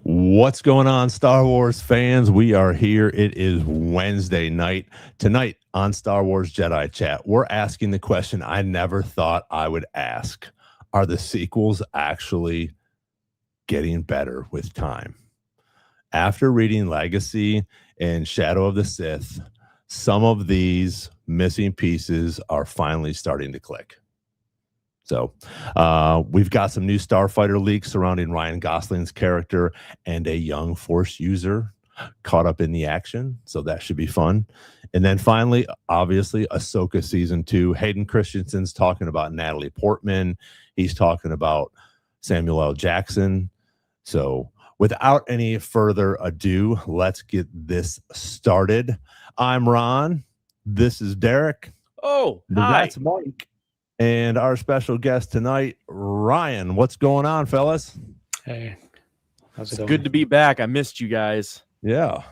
What's going on, Star Wars fans? We are here. It is Wednesday night. Tonight on Star Wars Jedi Chat, we're asking the question I never thought I would ask. Are the sequels actually getting better with time? After reading Legacy and Shadow of the Sith, some of these missing pieces are finally starting to click. So we've got some new Starfighter leaks surrounding Ryan Gosling's character and a young Force user caught up in the action. So that should be fun. And then finally, obviously, Ahsoka Season 2. Hayden Christensen's talking about Natalie Portman. He's talking about Samuel L. Jackson. So without any further ado, let's get this started. I'm Ron. This is Derek. Oh, hi. That's Mike. And our special guest tonight, Ryan. What's going on, fellas? Hey, how's it It's going? good to be back. I missed you guys. Yeah,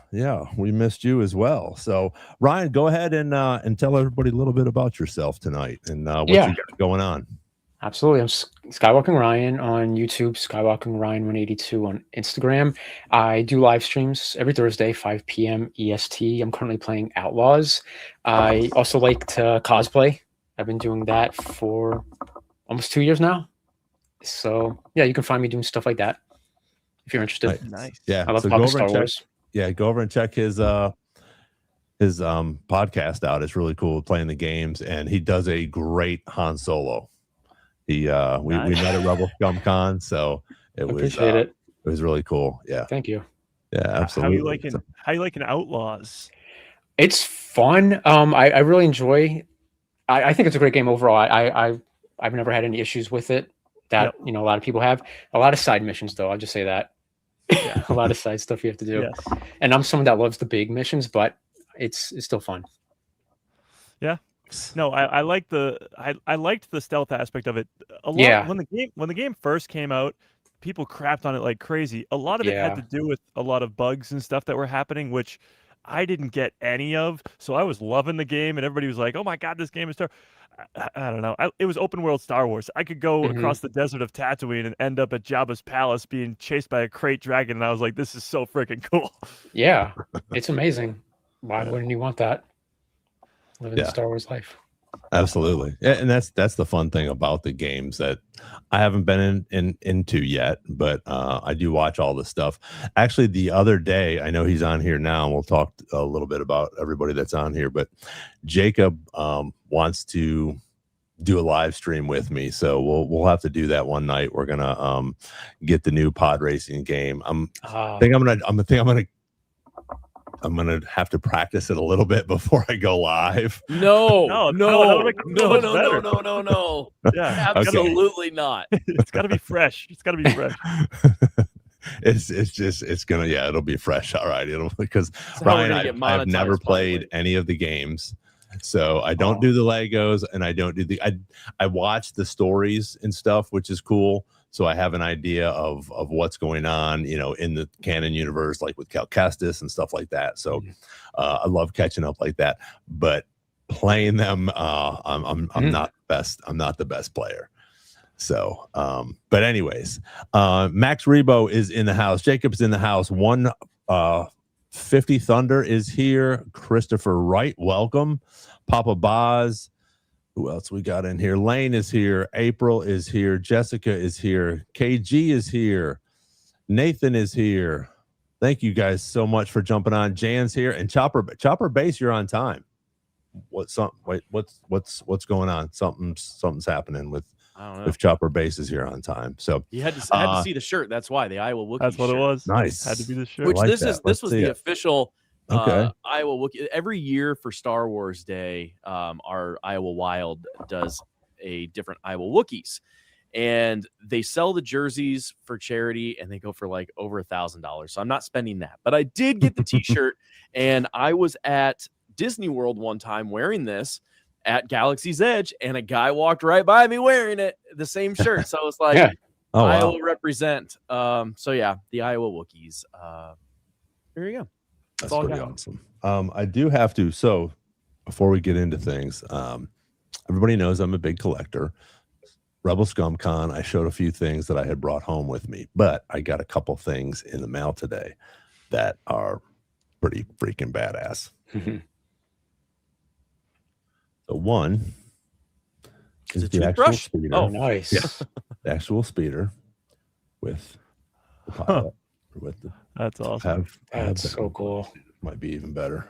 we missed you as well. So, Ryan, go ahead and tell everybody a little bit about yourself tonight and what you got going on. Absolutely. I'm Skywalking Ryan on YouTube, Skywalking Ryan 182 on Instagram. I do live streams every Thursday, 5 p.m. EST. I'm currently playing Outlaws. I also like to cosplay. I've been doing that for almost 2 years now. So, yeah, you can find me doing stuff like that if you're interested. Nice. Yeah, I love so talking Star Wars. Yeah, go over and check his podcast out. It's really cool playing the games, and he does a great Han Solo. We met at Rebel Scum Con, so it was really cool. Yeah, thank you. Yeah, absolutely. How you liking Outlaws? It's fun. I really enjoy. I think it's a great game overall. I've never had any issues with it that a lot of people have. A lot of side missions though. I'll just say that. Yeah, a lot of side stuff you have to do. Yes. And I'm someone that loves the big missions, but it's still fun. Yeah. No, I liked the stealth aspect of it a lot. When the game first came out, people crapped on it like crazy. A lot of it had to do with a lot of bugs and stuff that were happening, which I didn't get any of. So I was loving the game, and everybody was like, "Oh my god, this game is Star." I don't know. It was open world Star Wars. I could go across the desert of Tatooine and end up at Jabba's palace being chased by a crate dragon, and I was like, "This is so freaking cool." Yeah, it's amazing. Why wouldn't you want that? Living the Star Wars life. Absolutely. Yeah, and that's the fun thing about the games that I haven't been into yet, but I do watch all the stuff. Actually, the other day, I know he's on here now, and we'll talk a little bit about everybody that's on here, but Jacob wants to do a live stream with me, so we'll have to do that one night. We're gonna get the new pod racing game. I think I'm gonna have to practice it a little bit before I go live. No. Yeah, absolutely not. It's got to be fresh. It's gonna it'll be fresh. All right, because Ryan, I've never played any of the games, so I don't do the Legos, and I don't do I watch the stories and stuff, which is cool. So I have an idea of what's going on, in the canon universe, like with Cal Kestis and stuff like that. So I love catching up like that. But playing them, I'm not the best. I'm not the best player. So, but anyways, Max Rebo is in the house. Jacob's in the house. 150 Thunder is here. Christopher Wright, welcome. Papa Boz. Who else we got in here? Lane is here. April is here. Jessica is here. KG is here. Nathan is here. Thank you guys so much for jumping on. Jan's here, and Chopper Base, you're on time. What's going on? Something's happening with Chopper Base is here on time. So you had to see the shirt. That's why the Iowa Wookiee. That's what it was. Nice. Had to be the shirt. Which this was the official. Okay. Iowa Wookiee. Every year for Star Wars Day, our Iowa Wild does a different Iowa Wookiees, and they sell the jerseys for charity, and they go for like over $1,000. So I'm not spending that, but I did get the T-shirt, and I was at Disney World one time wearing this at Galaxy's Edge, and a guy walked right by me wearing it, the same shirt. So it's like Iowa represent. So yeah, the Iowa Wookiees. There you go. That's pretty awesome. I do have to. So before we get into things, everybody knows I'm a big collector. Rebel Scum Con, I showed a few things that I had brought home with me, but I got a couple things in the mail today that are pretty freaking badass. So one is the actual speeder. Oh, nice. Yes, the actual speeder with the pilot. With the, that's awesome. That's so cool. Might be even better.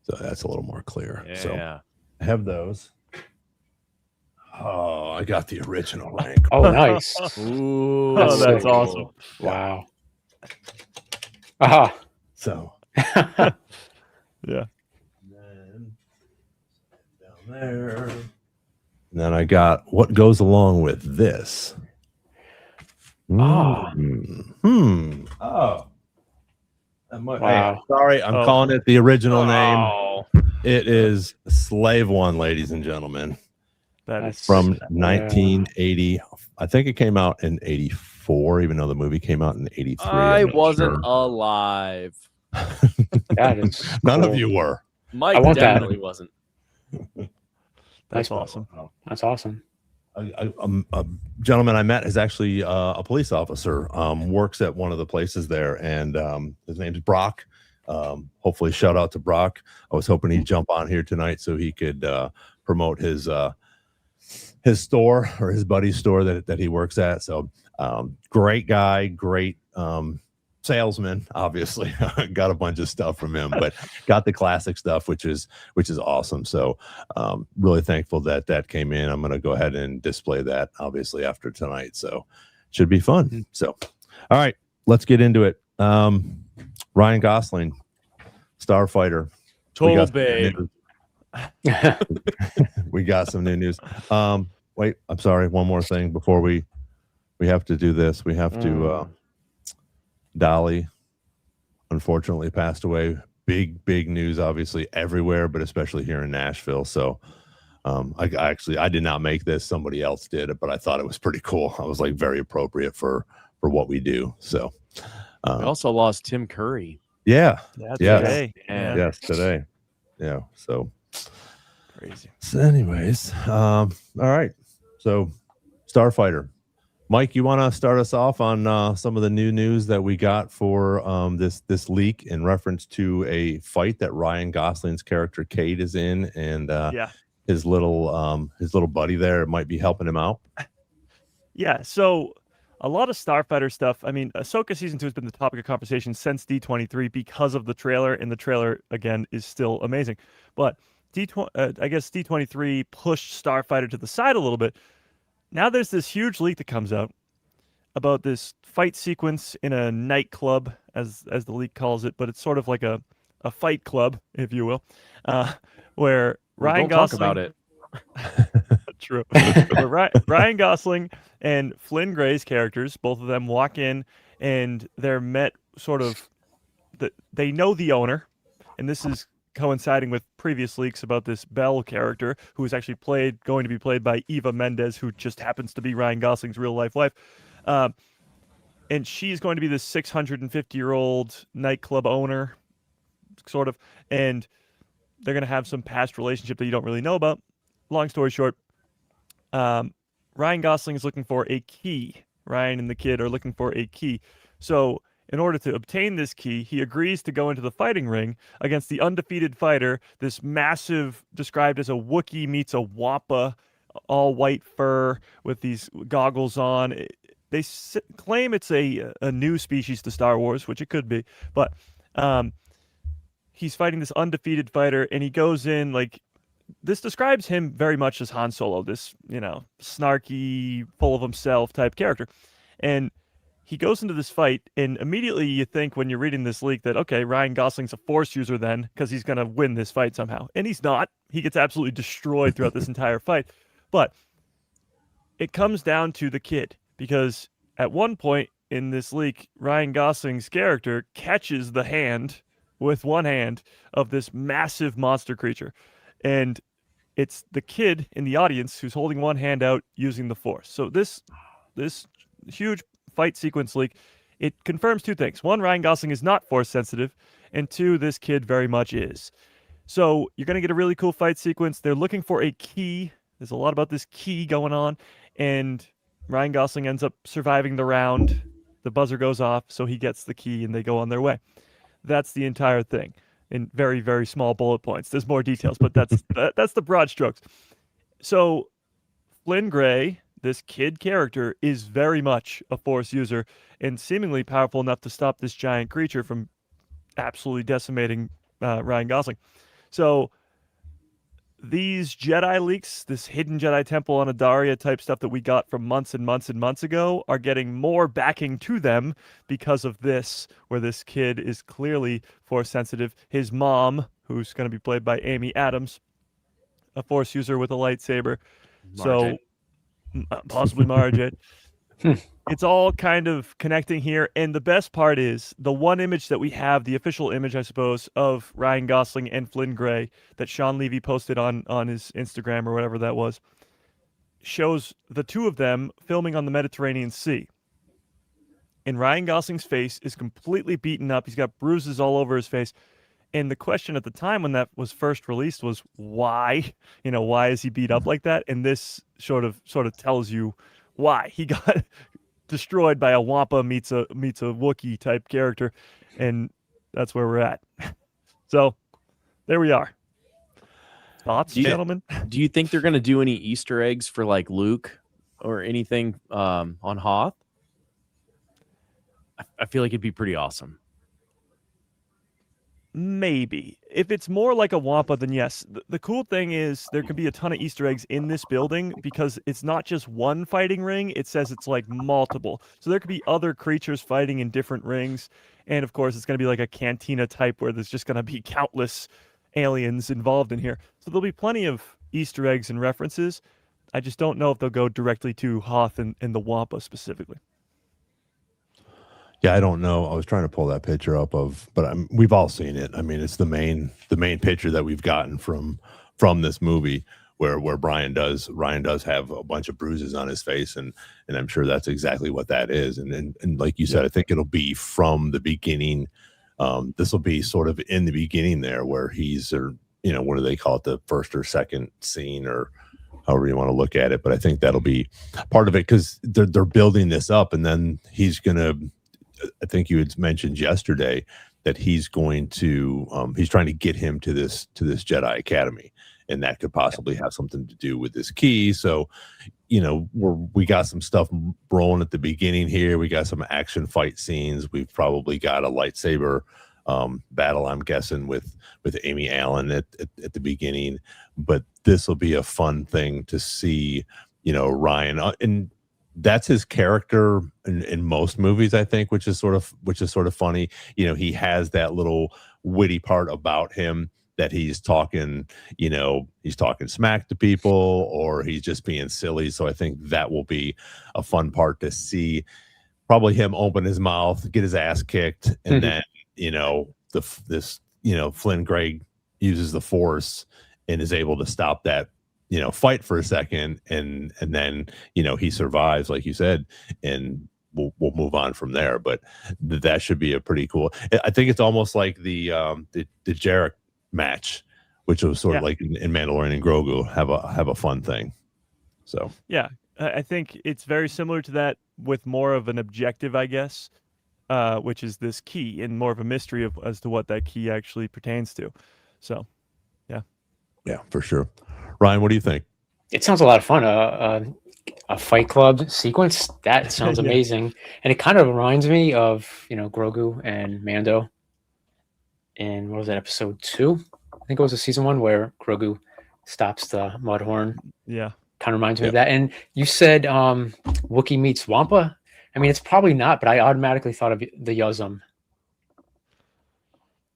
So that's a little more clear. Yeah. So I have those. Oh, I got the original rank. Oh, nice. Ooh, that's so awesome. Wow. Aha. So yeah. And then down there. And then I got what goes along with this. Oh. Oh. Wow. Hey, sorry, I'm calling it the original name. Oh. It is Slave One, ladies and gentlemen. That's from 1980. I think it came out in 84, even though the movie came out in 83. I wasn't alive. That is None cool. of you were. Mike definitely wasn't. That's awesome. That's awesome. A gentleman I met is actually a police officer, works at one of the places there, and his name's Brock. Hopefully, shout out to Brock. I was hoping he'd jump on here tonight so he could promote his store or his buddy's store that he works at. So great guy, great salesman, obviously. Got a bunch of stuff from him, but got the classic stuff, which is awesome. So really thankful that came in. I'm going to go ahead and display that obviously after tonight. So should be fun. So, all right, let's get into it. Ryan Gosling, Starfighter. Total babe. We got some new news. Wait, I'm sorry. One more thing before we have to do this. We have to Dolly unfortunately passed away. Big news, obviously everywhere, but especially here in Nashville. So I did not make this. Somebody else did it, but I thought it was pretty cool. I was like very appropriate for what we do. So we also lost Tim Curry. Yeah. Today. Yes, today. Yeah. So crazy. So anyways, all right. So Starfighter. Mike, you want to start us off on some of the new news that we got for this leak in reference to a fight that Ryan Gosling's character Cade is in, and his little buddy there might be helping him out. Yeah. So a lot of Starfighter stuff. I mean, Ahsoka season 2 has been the topic of conversation since D23 because of the trailer, and the trailer again is still amazing. But I guess D23 pushed Starfighter to the side a little bit. Now there's this huge leak that comes out about this fight sequence in a nightclub, as the leak calls it, but it's sort of like a fight club, if you will, where Ryan Gosling... talk about it. True. Ryan Gosling and Flynn Gray's characters, both of them walk in, and they're met sort of... They know the owner, and this is coinciding with previous leaks about this Belle character, who is actually going to be played by Eva Mendes, who just happens to be Ryan Gosling's real life wife. And she's going to be this 650-year-old nightclub owner, sort of, and they're going to have some past relationship that you don't really know about. Long story short, Ryan Gosling is looking for a key. Ryan and the kid are looking for a key. So in order to obtain this key, he agrees to go into the fighting ring against the undefeated fighter, this massive, described as a Wookiee meets a Wampa, all white fur with these goggles on. They claim it's a new species to Star Wars, which it could be, but he's fighting this undefeated fighter, and he goes in like... This describes him very much as Han Solo, this, snarky, full of himself type character. And he goes into this fight, and immediately you think when you're reading this leak that, okay, Ryan Gosling's a Force user then, because he's going to win this fight somehow. And he's not. He gets absolutely destroyed throughout this entire fight. But it comes down to the kid, because at one point in this leak, Ryan Gosling's character catches the hand with one hand of this massive monster creature. And it's the kid in the audience who's holding one hand out using the Force. So this huge fight sequence leak, it confirms two things. One, Ryan Gosling is not Force sensitive, and two, this kid very much is. So you're going to get a really cool fight sequence. They're looking for a key. There's a lot about this key going on, and Ryan Gosling ends up surviving the round. The buzzer goes off, so he gets the key, and they go on their way. That's the entire thing in very, very small bullet points. There's more details, but that's the broad strokes. So Flynn Gray, this kid character, is very much a Force user and seemingly powerful enough to stop this giant creature from absolutely decimating Ryan Gosling. So these Jedi leaks, this hidden Jedi temple on Adaria type stuff that we got from months and months and months ago, are getting more backing to them because of this, where this kid is clearly Force sensitive. His mom, who's going to be played by Amy Adams, a Force user with a lightsaber. Mara So possibly Mara Jade. It's all kind of connecting here. And the best part is the one image that we have, the official image, I suppose, of Ryan Gosling and Flynn Gray that Shawn Levy posted on his Instagram or whatever that was, shows the two of them filming on the Mediterranean Sea. And Ryan Gosling's face is completely beaten up. He's got bruises all over his face. And the question at the time when that was first released was why? Why is he beat up like that? And this sort of tells you why. He got destroyed by a Wampa meets a Wookiee type character, and that's where we're at. So there we are. Thoughts, gentlemen? Do you think they're going to do any Easter eggs for like Luke or anything on Hoth? I feel like it'd be pretty awesome. Maybe. If it's more like a Wampa, then yes. The cool thing is there could be a ton of Easter eggs in this building because it's not just one fighting ring. It says it's like multiple. So there could be other creatures fighting in different rings. And of course, it's going to be like a cantina type where there's just going to be countless aliens involved in here. So there'll be plenty of Easter eggs and references. I just don't know if they'll go directly to Hoth and the Wampa specifically. Yeah, I don't know. I was trying to pull that picture up but we've all seen it. I mean, it's the main picture that we've gotten from this movie where Ryan does have a bunch of bruises on his face, and I'm sure that's exactly what that is. And like you said, I think it'll be from the beginning. This will be sort of in the beginning there where he's, or what do they call it, the first or second scene, or however you want to look at it. But I think that'll be part of it because they're building this up, and then he's gonna. I think you had mentioned yesterday that he's going to he's trying to get him to this Jedi Academy, and that could possibly have something to do with this key. So, we got some stuff rolling at the beginning here. We got some action fight scenes. We've probably got a lightsaber battle, I'm guessing, with Amy Allen at the beginning. But this will be a fun thing to see, Ryan and. That's his character in most movies, I think, which is sort of funny. He has that little witty part about him that he's talking smack to people, or he's just being silly. So I think that will be a fun part to see. Probably him open his mouth, get his ass kicked, and then Flynn Gray uses the Force and is able to stop that. Fight for a second, and then he survives, like you said, and we'll move on from there. But that should be a pretty cool. I think it's almost like the Jarek match, which was sort of like in Mandalorian and Grogu have a fun thing. So yeah, I think it's very similar to that with more of an objective, I guess, which is this key and more of a mystery as to what that key actually pertains to. So yeah, for sure. Ryan, what do you think? It sounds a lot of fun. A Fight Club sequence, that sounds amazing. And it kind of reminds me of, Grogu and Mando in, what was that, episode 2? I think it was a season 1 where Grogu stops the Mudhorn. Yeah. Kind of reminds me of that. And you said Wookiee meets Wampa. I mean, it's probably not, but I automatically thought of the Yuzum.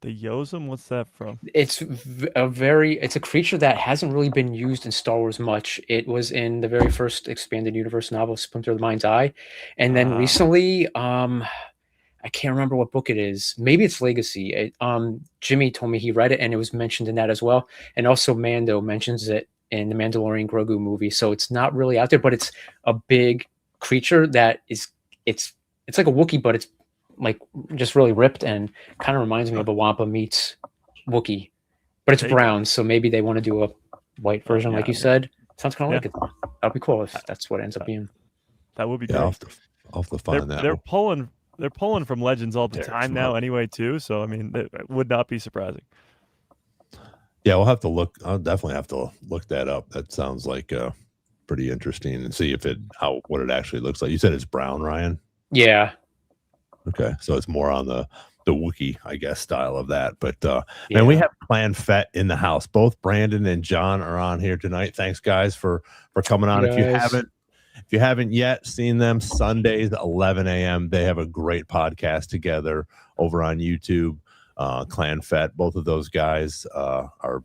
The Yozum? What's that from? It's a creature that hasn't really been used in Star Wars much. It was in the very first expanded universe novel, Splinter of the Mind's Eye. And then recently, I can't remember what book it is. Maybe it's Legacy. Jimmy told me he read it and it was mentioned in that as well. And also Mando mentions it in the Mandalorian Grogu movie. So it's not really out there, but it's a big creature that is, it's like a Wookiee, but it's like just really ripped and kind of reminds me of a Wampa meets Wookiee, but it's brown. So maybe they want to do a white version, like you said. Sounds kind of like it. That'll be cool if that's what ends up being. That would be I'll great. have to find that. They're pulling from Legends all the time now anyway too. So I mean, it would not be surprising. Yeah, we'll have to look. I'll definitely have to look that up. That sounds like pretty interesting, and see if what it actually looks like. You said it's brown, Ryan? Yeah. Okay, so it's more on the Wookiee, I guess, style of that. But man, we have Clan Fett in the house. Both Brandon and John are on here tonight. Thanks, guys, for coming on. If you haven't yet seen them, Sundays 11 a.m. They have a great podcast together over on YouTube. Clan Fett, both of those guys are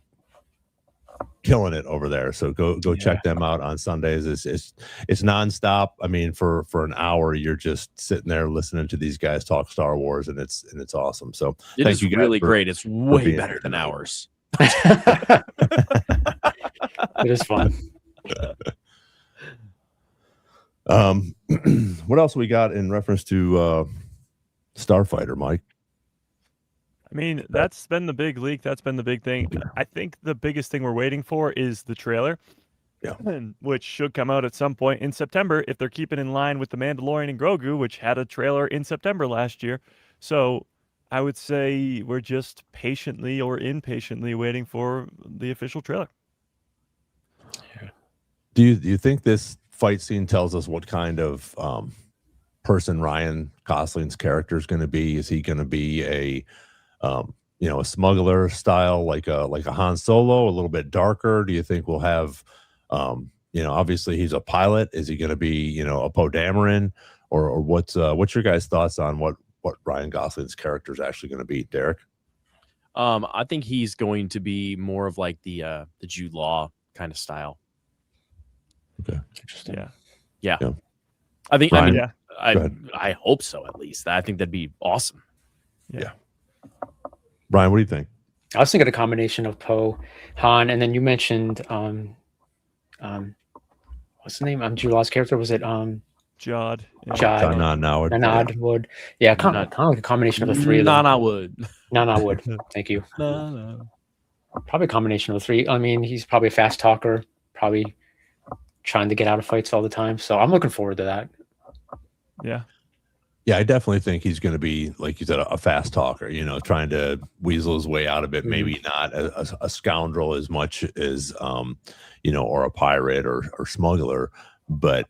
killing it over there. So go check them out on Sundays. It's nonstop. I mean, for an hour, you're just sitting there listening to these guys talk Star Wars, and it's awesome. So it is really great. It's way better than ours. It is fun. What else we got in reference to Starfighter, Mike? I mean, that's been the big leak. That's been the big thing. I think the biggest thing we're waiting for is the trailer, which should come out at some point in September if they're keeping in line with The Mandalorian and Grogu, which had a trailer in September last year. So I would say we're just patiently or impatiently waiting for the official trailer. Yeah. Do you think this fight scene tells us what kind of person Ryan Gosling's character is going to be? Is he going to be a a smuggler style, like a Han Solo, a little bit darker? Do you think we'll have, obviously he's a pilot. Is he going to be, a Poe Dameron, or what's your guys' thoughts on what Ryan Gosling's character is actually going to be, Derek? I think he's going to be more of like the Jude Law kind of style. Okay, interesting. Yeah. I think. Ryan, I hope so. At least I think that'd be awesome. Yeah. Brian, what do you think? I was thinking a combination of Poe, Han, and then you mentioned what's the name? Jude Law's character, was it Jod? Nod Wood. Yeah, kind of like a combination of the three of them. Nana Wood. Thank you. Probably a combination of the three. I mean, he's probably a fast talker, probably trying to get out of fights all the time. So I'm looking forward to that. Yeah. Yeah, I definitely think he's going to be, like you said, a fast talker, trying to weasel his way out of it. Maybe not a scoundrel as much as, or a pirate or smuggler. But,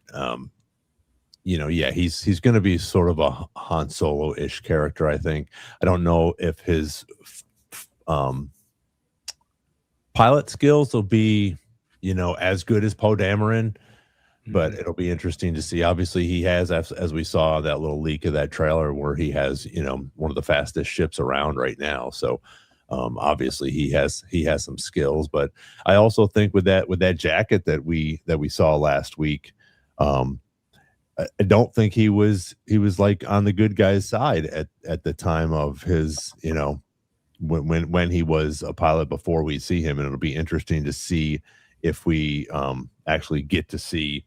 he's going to be sort of a Han Solo-ish character, I think. I don't know if his pilot skills will be, as good as Poe Dameron. But it'll be interesting to see. Obviously, he has, as we saw that little leak of that trailer, where he has, one of the fastest ships around right now. So, obviously, he has some skills. But I also think with that jacket that we saw last week, I don't think he was like on the good guy's side at the time of his, when he was a pilot before we see him, and it'll be interesting to see if we actually get to see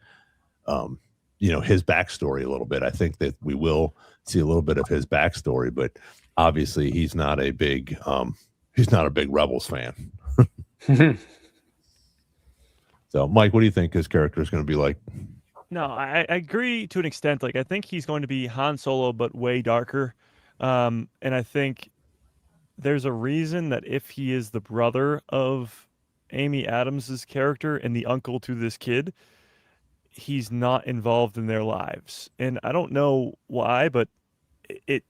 his backstory a little bit. I think that we will see a little bit of his backstory, but obviously he's not a big Rebels fan. So Mike, what do you think his character is going to be like? No, I agree to an extent. Like, I think he's going to be Han Solo, but way darker. And I think there's a reason that if he is the brother of Amy Adams's character and the uncle to this kid, he's not involved in their lives. And I don't know why, but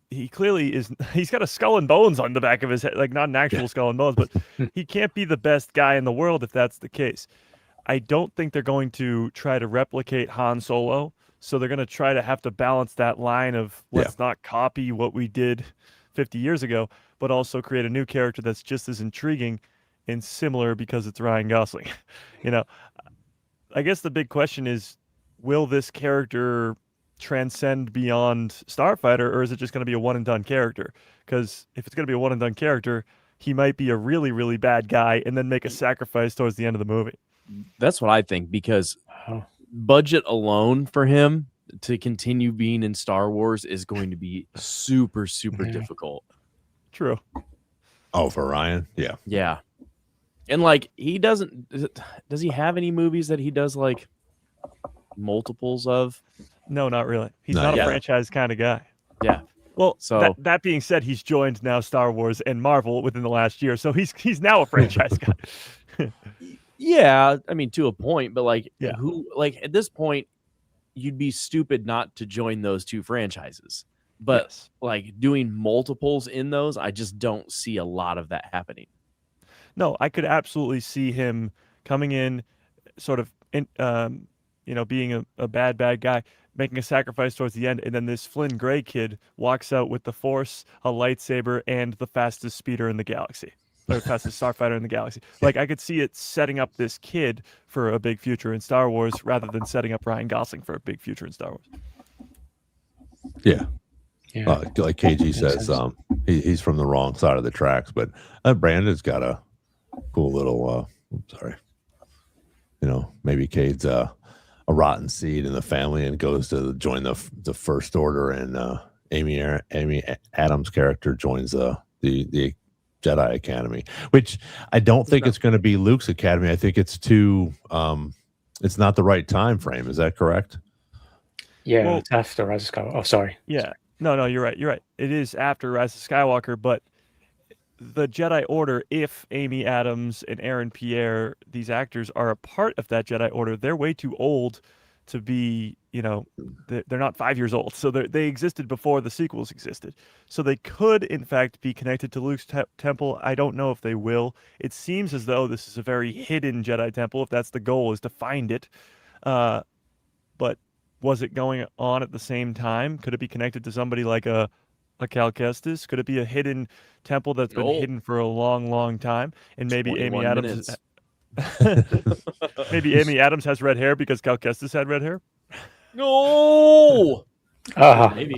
he clearly is. He's got a skull and bones on the back of his head, like not an actual skull and bones, but he can't be the best guy in the world if that's the case. I don't think they're going to try to replicate Han Solo, so they're going to try to have to balance that line of let's not copy what we did 50 years ago, but also create a new character that's just as intriguing and similar because it's Ryan Gosling. I guess the big question is, will this character transcend beyond Starfighter, or is it just going to be a one and done character? Because if it's going to be a one and done character, he might be a really, really bad guy and then make a sacrifice towards the end of the movie. That's what I think, because budget alone for him to continue being in Star Wars is going to be super, super difficult. True. Oh, for Ryan? Yeah. Yeah. And like he doesn't. Does he have any movies that he does like multiples of? No, not really. He's Not not a yet. franchise kind of guy. Yeah. Well, So that being said, he's joined now Star Wars and Marvel within the last year, so he's now a franchise guy. yeah, I mean to a point, but like Yeah. who like at this point you'd be stupid not to join those two franchises. But Yes. like doing multiples in those, I just don't see a lot of that happening. No, I could absolutely see him coming in, sort of, being a bad guy, making a sacrifice towards the end, and then this Flynn Gray kid walks out with the Force, a lightsaber, and the fastest speeder in the galaxy, or fastest starfighter in the galaxy. Like I could see it setting up this kid for a big future in Star Wars, rather than setting up Ryan Gosling for a big future in Star Wars. Yeah. Yeah. Like KG Makes says, sense. he's from the wrong side of the tracks, but Brandon's got a cool little. Sorry, maybe Cade's a rotten seed in the family and goes to join the First Order, and Amy Adams' character joins the Jedi Academy, which I don't think it's going to be Luke's academy. I think it's too. It's not the right time frame. Is that correct? Yeah, Well, it's after Rise of Skywalker. Oh, sorry. Yeah. No, you're right. You're right. It is after Rise of Skywalker, but the Jedi Order, if Amy Adams and Aaron Pierre, these actors, are a part of that Jedi Order, they're way too old to be, they're not 5 years old. So they existed before the sequels existed. So they could, in fact, be connected to Luke's temple. I don't know if they will. It seems as though this is a very hidden Jedi temple, if that's the goal, is to find it. But was it going on at the same time? Could it be connected to somebody like a Cal Kestis? Could it be a hidden temple that's been hidden for a long, long time? And maybe Amy Adams maybe Amy Adams has red hair because Cal Kestis had red hair? No. Maybe.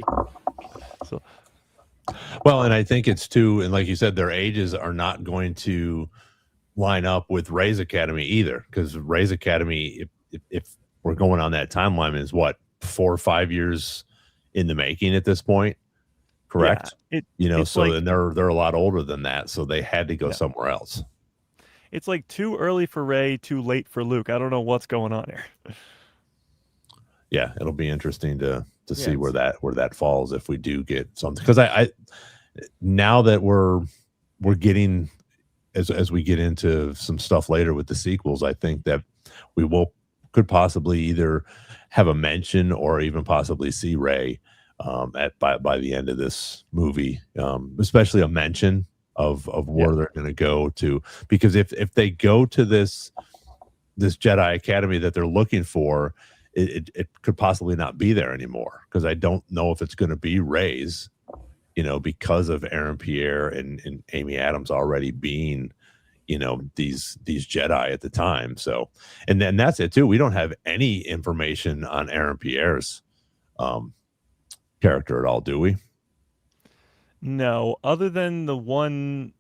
So, well, and I think it's too, and like you said, their ages are not going to line up with Rey's Academy either, because Rey's Academy, if we're going on that timeline, is what, 4 or 5 years in the making at this point, correct? Yeah, so like, and they're a lot older than that, so they had to go somewhere else. It's like too early for Rey, too late for Luke. I don't know what's going on here. Yeah, it'll be interesting to see where that falls if we do get something, because I now that we're getting, as we get into some stuff later with the sequels, I think that we could possibly either have a mention or even possibly see Rey by the end of this movie, especially a mention of where they're going to go to, because if they go to this Jedi Academy that they're looking for, it could possibly not be there anymore, because I don't know if it's going to be Rey's, because of Aaron Pierre and Amy Adams already being these Jedi at the time. So, and then that's it too. We don't have any information on Aaron Pierre's character at all, do we? No, other than the one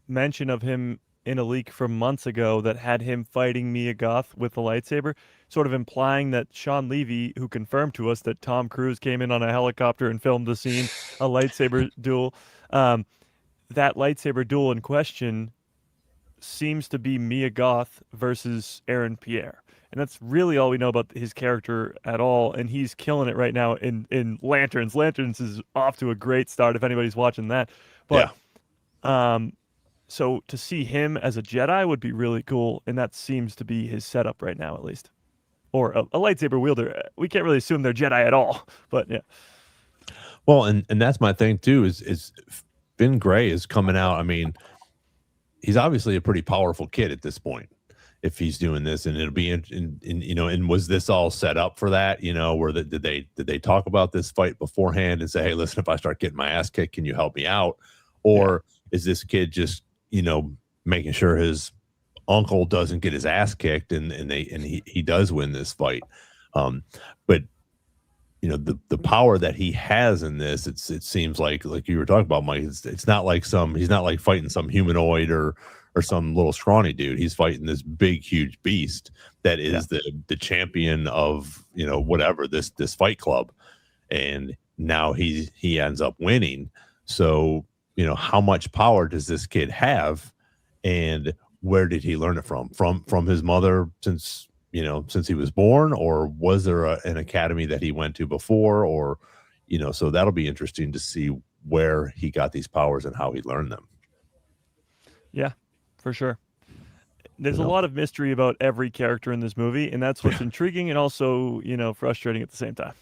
mention of him in a leak from months ago that had him fighting Mia Goth with a lightsaber, sort of implying that Shawn Levy, who confirmed to us that Tom Cruise came in on a helicopter and filmed the scene, a lightsaber duel, that lightsaber duel in question seems to be Mia Goth versus Aaron Pierre. And that's really all we know about his character at all. And he's killing it right now in Lanterns. Lanterns is off to a great start if anybody's watching that. But so to see him as a Jedi would be really cool. And that seems to be his setup right now, at least. Or a lightsaber wielder. We can't really assume they're Jedi at all. But yeah. Well, and that's my thing too, is Finn Gray is coming out. I mean, he's obviously a pretty powerful kid at this point, if he's doing this, and it'll be and was this all set up for that? Where did they talk about this fight beforehand and say, hey, listen, if I start getting my ass kicked, can you help me out? Or is this kid just making sure his uncle doesn't get his ass kicked and he does win this fight? But the power that he has in this, it seems like you were talking about, Mike, it's not like he's not like fighting some humanoid or some little scrawny dude. He's fighting this big, huge beast that is the champion of whatever this fight club, and now he ends up winning. So how much power does this kid have, and where did he learn it from his mother since he was born, or was there an academy that he went to before, or so that'll be interesting to see where he got these powers and how he learned them. Yeah, for sure. There's a lot of mystery about every character in this movie, and that's what's intriguing and also, frustrating at the same time.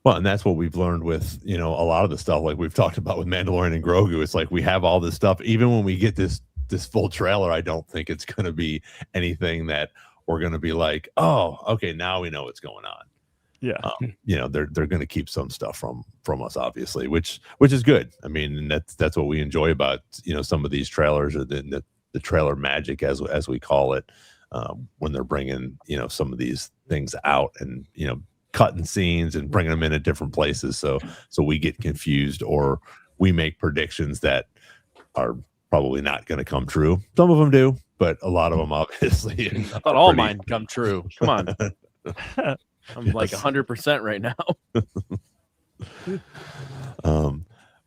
Well, and that's what we've learned with, a lot of the stuff like we've talked about with Mandalorian and Grogu. It's like we have all this stuff. Even when we get this full trailer, I don't think it's going to be anything that we're going to be like, oh, okay, now we know what's going on. Yeah. They're going to keep some stuff from us, obviously, which is good. I mean, that's what we enjoy about, some of these trailers, or the trailer magic, as we call it, when they're bringing, some of these things out and, cutting scenes and bringing them in at different places. So we get confused, or we make predictions that are probably not going to come true. Some of them do, but a lot of them obviously. Not all mine come true. Come on. I'm like 100% right now.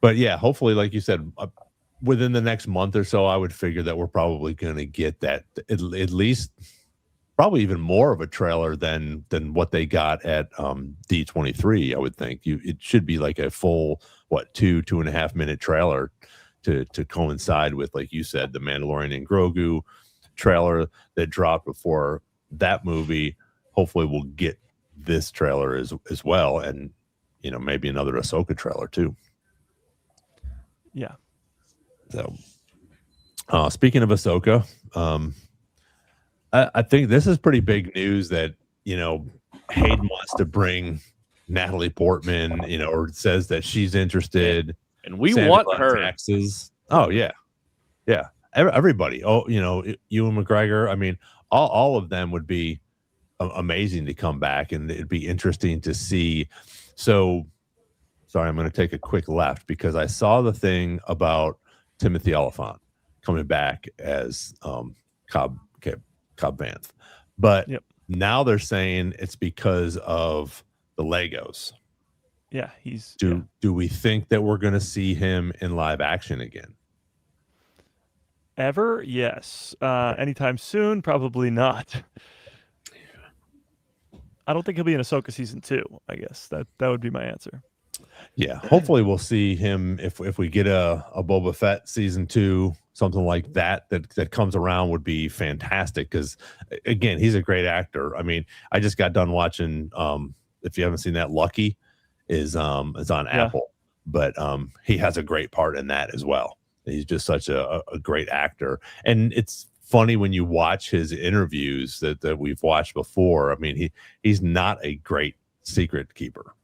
But yeah, hopefully, like you said, within the next month or so, I would figure that we're probably going to get that at least, probably even more of a trailer than what they got at D23. I would think it should be like a full 2.5 minute trailer to coincide with, like you said, the Mandalorian and Grogu trailer that dropped before that movie. Hopefully, we'll get this trailer as well, and maybe another Ahsoka trailer too. Yeah. So, speaking of Ahsoka, I think this is pretty big news that Hayden wants to bring Natalie Portman, or says that she's interested, and we want her. Taxes. Oh yeah, everybody. Oh, Ewan McGregor. I mean, all of them would be amazing to come back, and it'd be interesting to see. So, sorry, I'm going to take a quick left because I saw the thing about Timothy Olyphant coming back as Cobb Vanth, but now they're saying it's because of the Legos. Yeah, do we think that we're going to see him in live action again? Ever? Yes. Anytime soon? Probably not. I don't think he'll be in Ahsoka season 2. I guess that would be my answer. Yeah, hopefully we'll see him if we get a Boba Fett season 2, something like that comes around would be fantastic, because again, he's a great actor. I mean, I just got done watching if you haven't seen that, Lucky is on Apple, but he has a great part in that as well. He's just such a great actor, and it's funny when you watch his interviews that we've watched before. I mean, he's not a great secret keeper.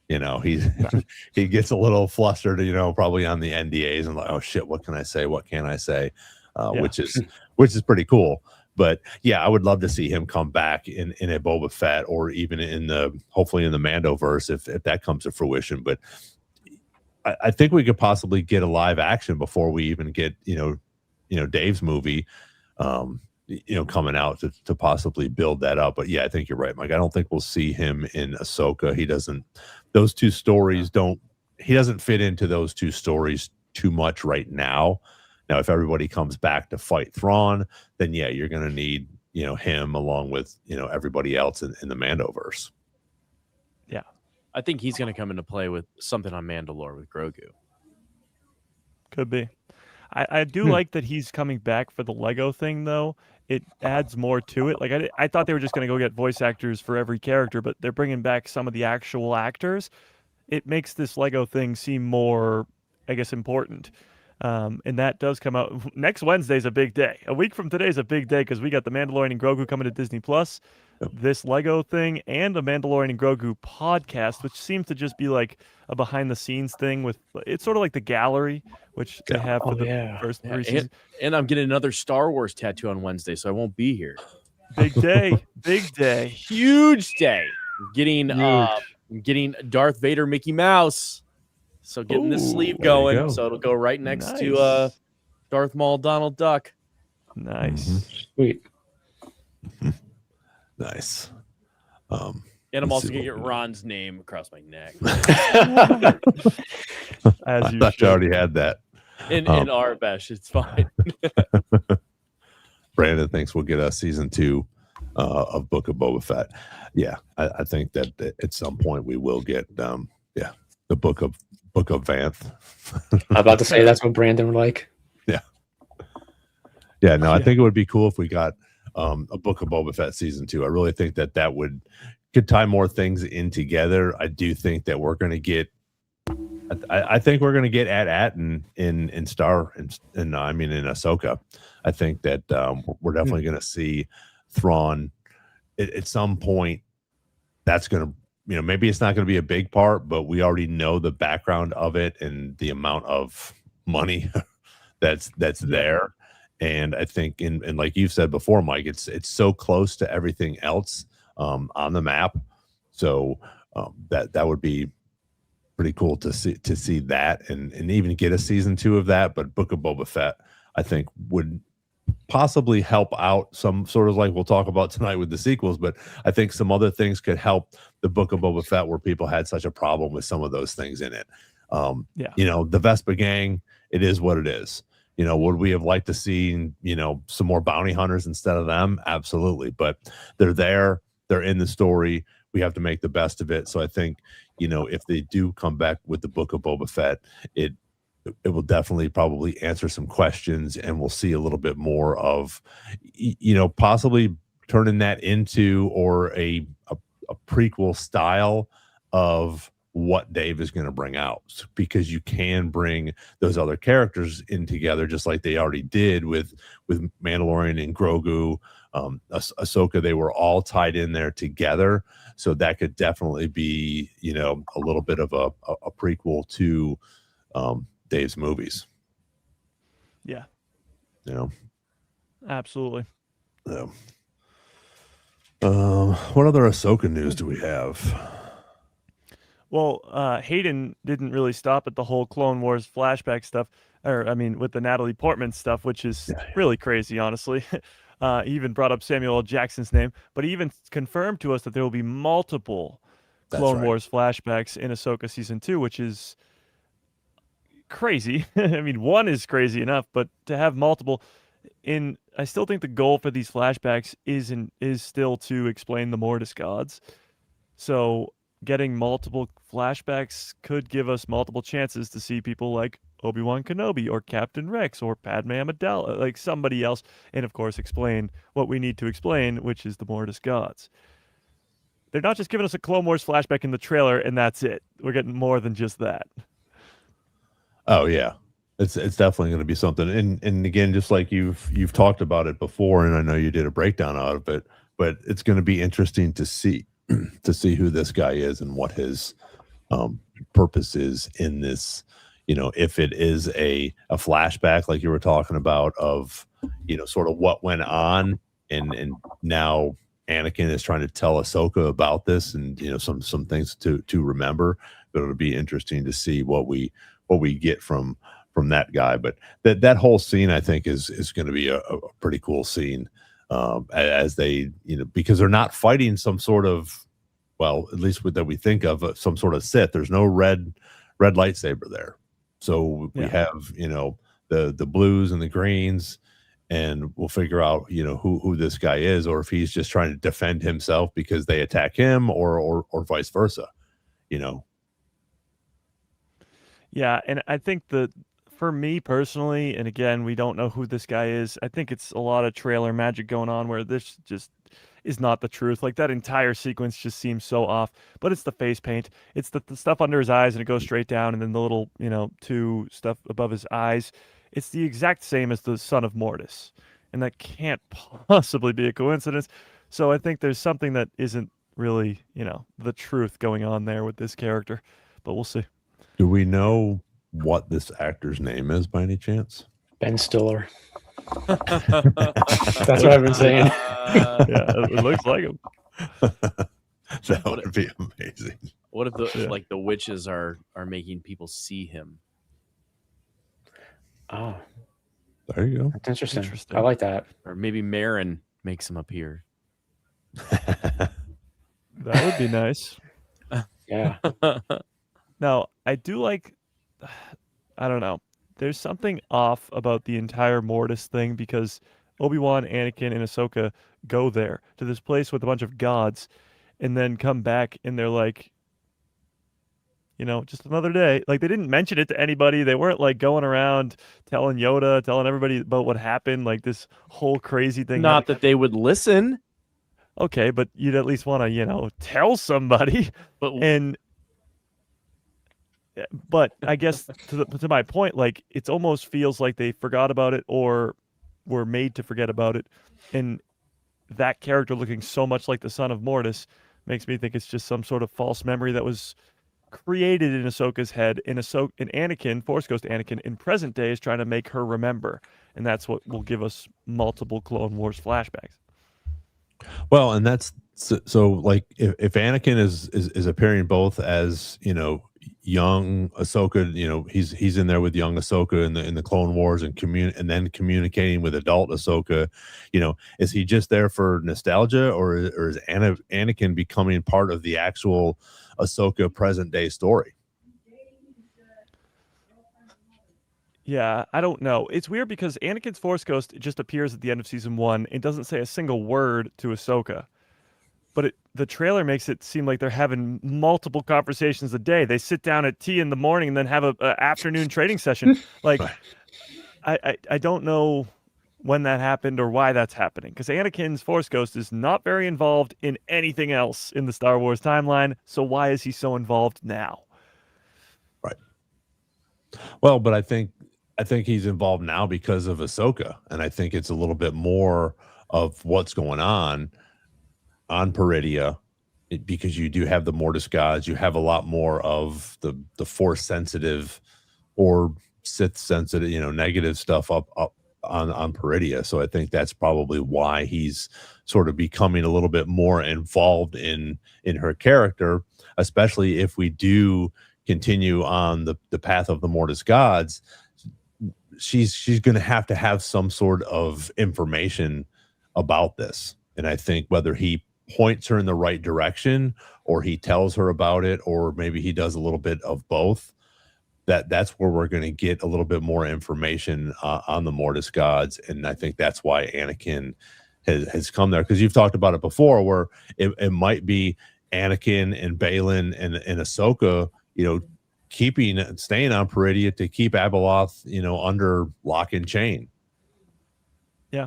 He gets a little flustered, probably on the NDAs, and like, oh shit, what can I say? What can I say? Which is pretty cool. But yeah, I would love to see him come back in a Boba Fett, or even hopefully in the Mandoverse if that comes to fruition. But I think we could possibly get a live action before we even get Dave's movie coming out to possibly build that up. But yeah, I think you're right, Mike. I don't think we'll see him in Ahsoka. Those two stories he doesn't fit into those two stories too much right now. Now, if everybody comes back to fight Thrawn, then yeah, you're going to need, him along with, everybody else in the Mandoverse. Yeah. I think he's going to come into play with something on Mandalore with Grogu. Could be. I do like that he's coming back for the Lego thing, though. It adds more to it. Like I thought they were just going to go get voice actors for every character, but they're bringing back some of the actual actors. It makes this Lego thing seem more, I guess, important. And that does come out next Wednesday's a big day. A week from today is a big day because we got the Mandalorian and Grogu coming to Disney Plus, this Lego thing, and a Mandalorian and Grogu podcast, which seems to just be like a behind the scenes thing it's sort of like the gallery, which they have for the first 3 seasons. And I'm getting another Star Wars tattoo on Wednesday, so I won't be here. Big day, big day, huge day. Getting Darth Vader, Mickey Mouse. So getting this sleeve going, so it'll go right next to Darth Maul, Donald Duck. Nice. Mm-hmm. Sweet. Nice. And I'm also going to get Ron's name across my neck. I thought you already had that. In Arbesh, it's fine. Brandon thinks we'll get a season 2 of Book of Boba Fett. Yeah, I think that at some point we will get the Book of Vanth. I'm about to say that's what Brandon would like. Yeah, no, I think it would be cool if we got a Book of Boba Fett season 2. I really think that could tie more things in together. I do think that we're going to get. I think we're going to get at in Ahsoka. I think that we're definitely going to see Thrawn at some point. That's going to, maybe it's not going to be a big part, but we already know the background of it and the amount of money that's there. And I think, and like you've said before, Mike, it's so close to everything else on the map. So that would be pretty cool to see that and even get a season 2 of that. But Book of Boba Fett, I think, would possibly help out some sort of, like we'll talk about tonight with the sequels, but I think some other things could help the Book of Boba Fett where people had such a problem with some of those things in it. The Vespa gang, it is what it is. Would we have liked to see, some more bounty hunters instead of them? Absolutely. But they're there. They're in the story. We have to make the best of it. So I think, if they do come back with the Book of Boba Fett, it will definitely probably answer some questions, and we'll see a little bit more of, possibly turning that into or a prequel style of what Dave is going to bring out, because you can bring those other characters in together, just like they already did with Mandalorian and Grogu, Ahsoka. They were all tied in there together, so that could definitely be a little bit of a prequel to Dave's movies. Yeah, Yeah. absolutely. What other Ahsoka news do we have? Well, Hayden didn't really stop at the whole Clone Wars flashback stuff, with the Natalie Portman stuff, which is really crazy, honestly. He even brought up Samuel L. Jackson's name, but he even confirmed to us that there will be multiple Clone Wars flashbacks in Ahsoka Season 2, which is crazy. One is crazy enough, but to have multiple I still think the goal for these flashbacks is still to explain the Mortis gods. So getting multiple flashbacks could give us multiple chances to see people like Obi-Wan Kenobi or Captain Rex or Padme Amidala, like somebody else, and of course explain what we need to explain, which is the Mortis gods. They're not just giving us a Clone Wars flashback in the trailer and that's it. We're getting more than just that. Oh yeah, it's definitely going to be something. And again, just like you've talked about it before, and I know you did a breakdown of it, but it's going to be interesting to see who this guy is and what his purpose is in this. If it is a flashback like you were talking about of sort of what went on, and now Anakin is trying to tell Ahsoka about this, and some things to remember. But it'll be interesting to see what we get from that guy. But that whole scene, I think, is going to be a pretty cool scene, as they, because they're not fighting some sort of, well, at least that we think of, some sort of Sith. There's no red lightsaber there. So we have, the blues and the greens, and we'll figure out, who this guy is, or if he's just trying to defend himself because they attack him, or vice versa, Yeah, and I think for me personally, and again, we don't know who this guy is. I think it's a lot of trailer magic going on where this just is not the truth. Like that entire sequence just seems so off. But it's the face paint. It's the stuff under his eyes, and it goes straight down, and then the little, two stuff above his eyes. It's the exact same as the son of Mortis. And that can't possibly be a coincidence. So I think there's something that isn't really, the truth going on there with this character. But we'll see. Do we know what this actor's name is by any chance? Ben Stiller. That's what I've been saying. Yeah, it looks like him. That would be amazing. What if the witches are making people see him? Oh, there you go. That's interesting. I like that. Or maybe Marin makes him appear. That would be nice. Yeah. Now, I do like, I don't know, there's something off about the entire Mortis thing, because Obi-Wan, Anakin, and Ahsoka go there to this place with a bunch of gods, and then come back and they're like, just another day. Like, they didn't mention it to anybody. They weren't like going around telling Yoda, telling everybody about what happened. Like this whole crazy thing. Not that they would listen. Okay, but you'd at least want to, tell somebody. But I guess to my point, like, it almost feels like they forgot about it or were made to forget about it. And that character looking so much like the son of Mortis makes me think it's just some sort of false memory that was created in Ahsoka's head. And Anakin, Force Ghost Anakin, in present day is trying to make her remember. And that's what will give us multiple Clone Wars flashbacks. Well, and that's so like if Anakin is appearing both as young Ahsoka, he's in there with young Ahsoka in the Clone Wars and then communicating with adult Ahsoka, is he just there for nostalgia, or is Anakin becoming part of the actual Ahsoka present day story? Yeah, I don't know. It's weird because Anakin's Force Ghost just appears at the end of season 1. It doesn't say a single word to Ahsoka. But the trailer makes it seem like they're having multiple conversations a day. They sit down at tea in the morning and then have a afternoon trading session. Like, I don't know when that happened or why that's happening. Because Anakin's Force Ghost is not very involved in anything else in the Star Wars timeline. So why is he so involved now? Right. Well, but I think he's involved now because of Ahsoka. And I think it's a little bit more of what's going on Peridia, because you do have the Mortis gods. You have a lot more of the Force sensitive or Sith sensitive, negative stuff up on Peridia. So I think that's probably why he's sort of becoming a little bit more involved in her character, especially if we do continue on the path of the Mortis gods. She's going to have some sort of information about this. And I think whether he points her in the right direction or he tells her about it, or maybe he does a little bit of both, that's where we're going to get a little bit more information on the Mortis gods. And I think that's why Anakin has come there, because you've talked about it before, where it might be Anakin and Baylan and Ahsoka, staying on Peridia to keep Abeloth, under lock and chain. Yeah.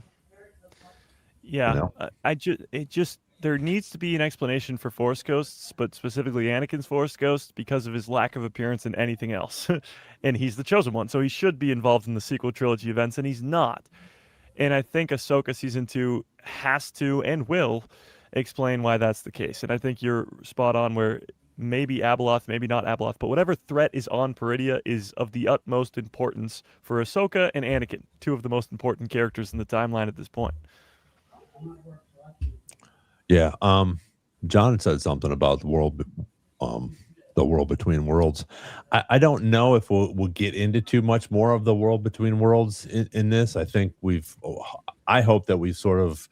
There needs to be an explanation for Force Ghosts, but specifically Anakin's Force Ghost, because of his lack of appearance in anything else. And he's the chosen one, so he should be involved in the sequel trilogy events, and he's not. And I think Ahsoka Season 2 has to and will explain why that's the case. And I think you're spot on, where maybe Abeloth, maybe not Abeloth, but whatever threat is on Peridia is of the utmost importance for Ahsoka and Anakin, two of the most important characters in the timeline at this point. Yeah. John said something about the world between worlds. I don't know if we'll get into too much more of the world between worlds in this. I think I hope that we've sort of,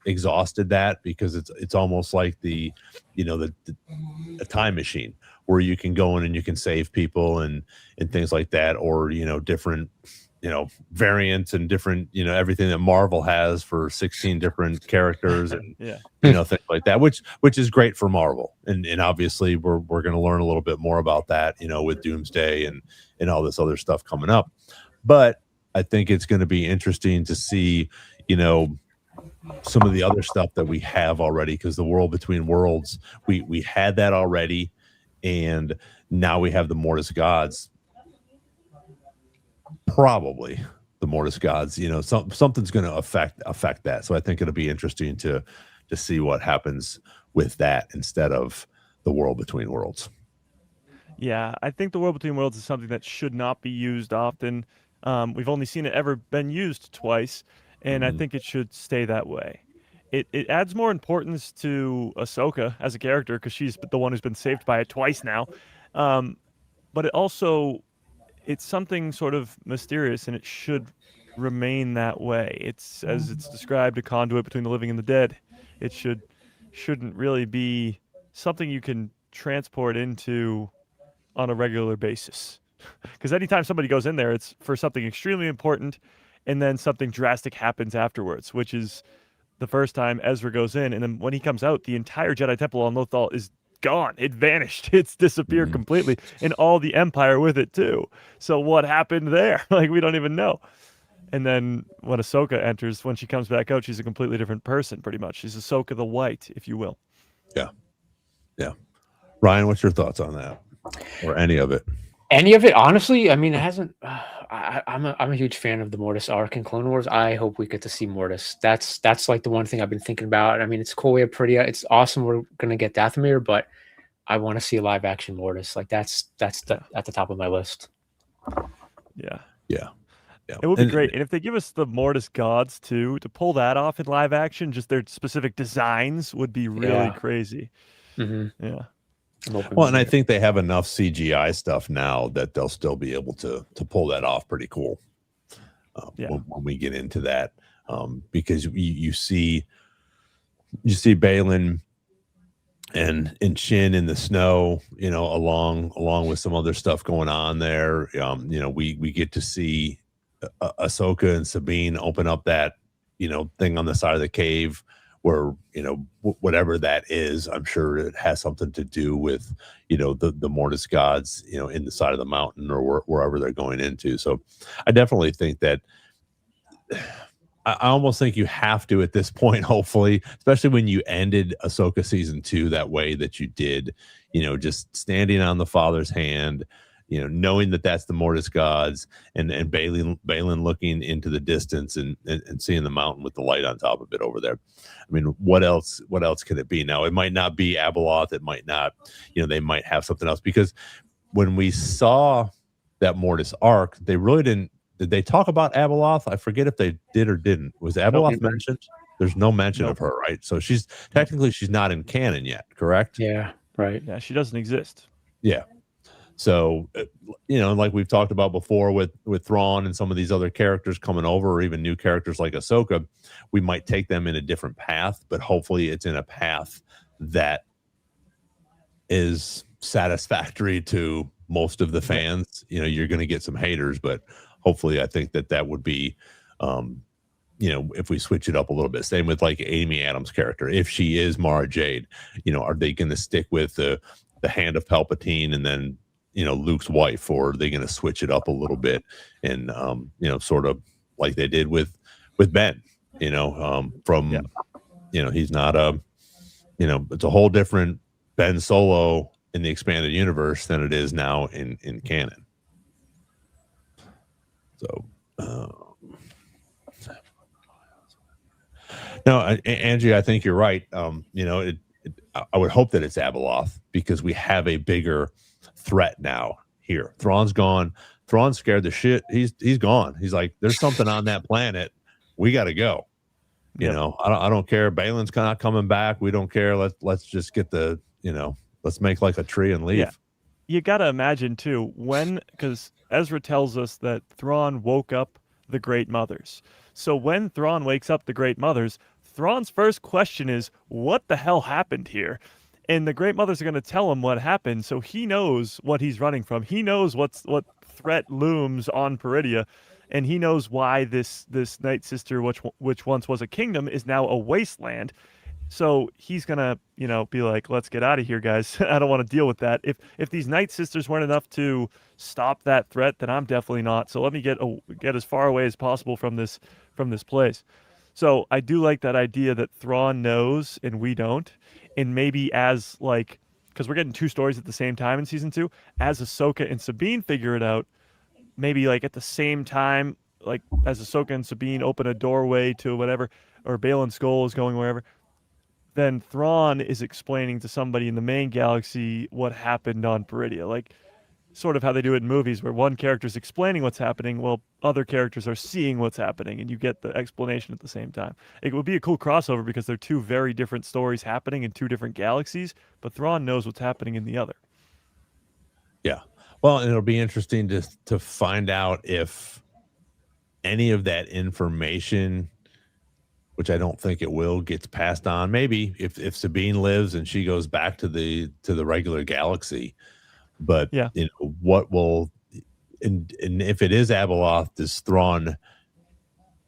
exhausted that, because it's almost like the time machine, where you can go in and you can save people and things like that, or, different, variants and different, everything that Marvel has for 16 different characters and, things like that, which is great for Marvel. And obviously we're going to learn a little bit more about that, with Doomsday and all this other stuff coming up. But I think it's going to be interesting to see, some of the other stuff that we have already, because the world between worlds, we had that already. And now we have the Mortis gods. Probably the Mortis gods, something's going to affect that. So I think it'll be interesting to see what happens with that instead of the world between worlds. Yeah, I think the world between worlds is something that should not be used often. We've only seen it ever been used twice, and I think it should stay that way. It adds more importance to Ahsoka as a character, because she's the one who's been saved by it twice now. But it's something sort of mysterious, and it should remain that way. It's, as it's described, a conduit between the living and the dead. It shouldn't really be something you can transport into on a regular basis. Because anytime somebody goes in there, it's for something extremely important, and then something drastic happens afterwards, which is the first time Ezra goes in, and then when he comes out, the entire Jedi Temple on Lothal is gone. It vanished. It's disappeared completely, and all the Empire with it too. So what happened there? Like, we don't even know. And then when Ahsoka enters, when she comes back out, she's a completely different person, pretty much. She's Ahsoka the White, if you will. Yeah. Ryan, what's your thoughts on that, or any of it? Any of it, honestly. I mean, it hasn't. I'm a huge fan of the Mortis arc in Clone Wars. I hope we get to see Mortis. That's like the one thing I've been thinking about. I mean, it's cool we have Peria. It's awesome we're gonna get Dathomir, but I want to see a live action Mortis. Like that's at the top of my list. Yeah. It would be great. And if they give us the Mortis gods too, to pull that off in live action, just their specific designs would be really crazy. Mm-hmm. Yeah. Well, and I think they have enough CGI stuff now that they'll still be able to pull that off pretty cool. When we get into that, because you see Baylan and Shin in the snow, along with some other stuff going on there. We get to see Ahsoka and Sabine open up that thing on the side of the cave where whatever that is. I'm sure it has something to do with the Mortis gods in the side of the mountain or wherever they're going into. So I definitely think that I almost think you have to at this point, hopefully, especially when you ended Ahsoka season 2 that way that you did, just standing on the Father's hand, knowing that that's the Mortis gods, and Baylan looking into the distance and seeing the mountain with the light on top of it over there. I mean, what else could it be? Now, it might not be Abeloth. It might not, they might have something else, because when we saw that Mortis arc, they really didn't. Did they talk about Abeloth? I forget if they did or didn't. Was Abeloth mentioned? There's no mention of her, right? So she's not in canon yet, correct? Yeah, right. Yeah, she doesn't exist. Yeah. So, like we've talked about before with Thrawn and some of these other characters coming over, or even new characters like Ahsoka, we might take them in a different path, but hopefully it's in a path that is satisfactory to most of the fans. You're going to get some haters, but hopefully I think that would be, if we switch it up a little bit. Same with like Amy Adams' character. If she is Mara Jade, are they going to stick with the hand of Palpatine and then Luke's wife, or are they going to switch it up a little bit and sort of like they did with Ben, he's not it's a whole different Ben Solo in the expanded universe than it is now in canon. So no, Angie, I think you're right. I would hope that it's Abeloth, because we have a bigger threat now here. Thrawn's gone. Thrawn scared the shit. He's gone. He's like, there's something on that planet. We got to go. I don't care. Baylan's not coming back. We don't care. Let's just get let's make like a tree and leave. Yeah. You got to imagine too, because Ezra tells us that Thrawn woke up the Great Mothers. So when Thrawn wakes up the Great Mothers, Thrawn's first question is, what the hell happened here? And the Great Mothers are going to tell him what happened, so he knows what he's running from. He knows what threat looms on Peridea, and he knows why this Night Sister, which once was a kingdom, is now a wasteland. So he's gonna, be like, let's get out of here, guys. I don't want to deal with that. If these Night Sisters weren't enough to stop that threat, then I'm definitely not. So let me get as far away as possible from this place. So I do like that idea that Thrawn knows and we don't. And maybe because we're getting 2 stories at the same time in season 2, as Ahsoka and Sabine figure it out, maybe like at the same time, like as Ahsoka and Sabine open a doorway to whatever, or Baylan Skoll is going wherever, then Thrawn is explaining to somebody in the main galaxy what happened on Peridea. Like sort of how they do it in movies, where one character is explaining what's happening while other characters are seeing what's happening, and you get the explanation at the same time. It would be a cool crossover because they're 2 very different stories happening in 2 different galaxies, but Thrawn knows what's happening in the other. Yeah. Well, and it'll be interesting to find out if any of that information, which I don't think it will, gets passed on. Maybe if Sabine lives and she goes back to the regular galaxy. But what will, and if it is Abeloth, does Thrawn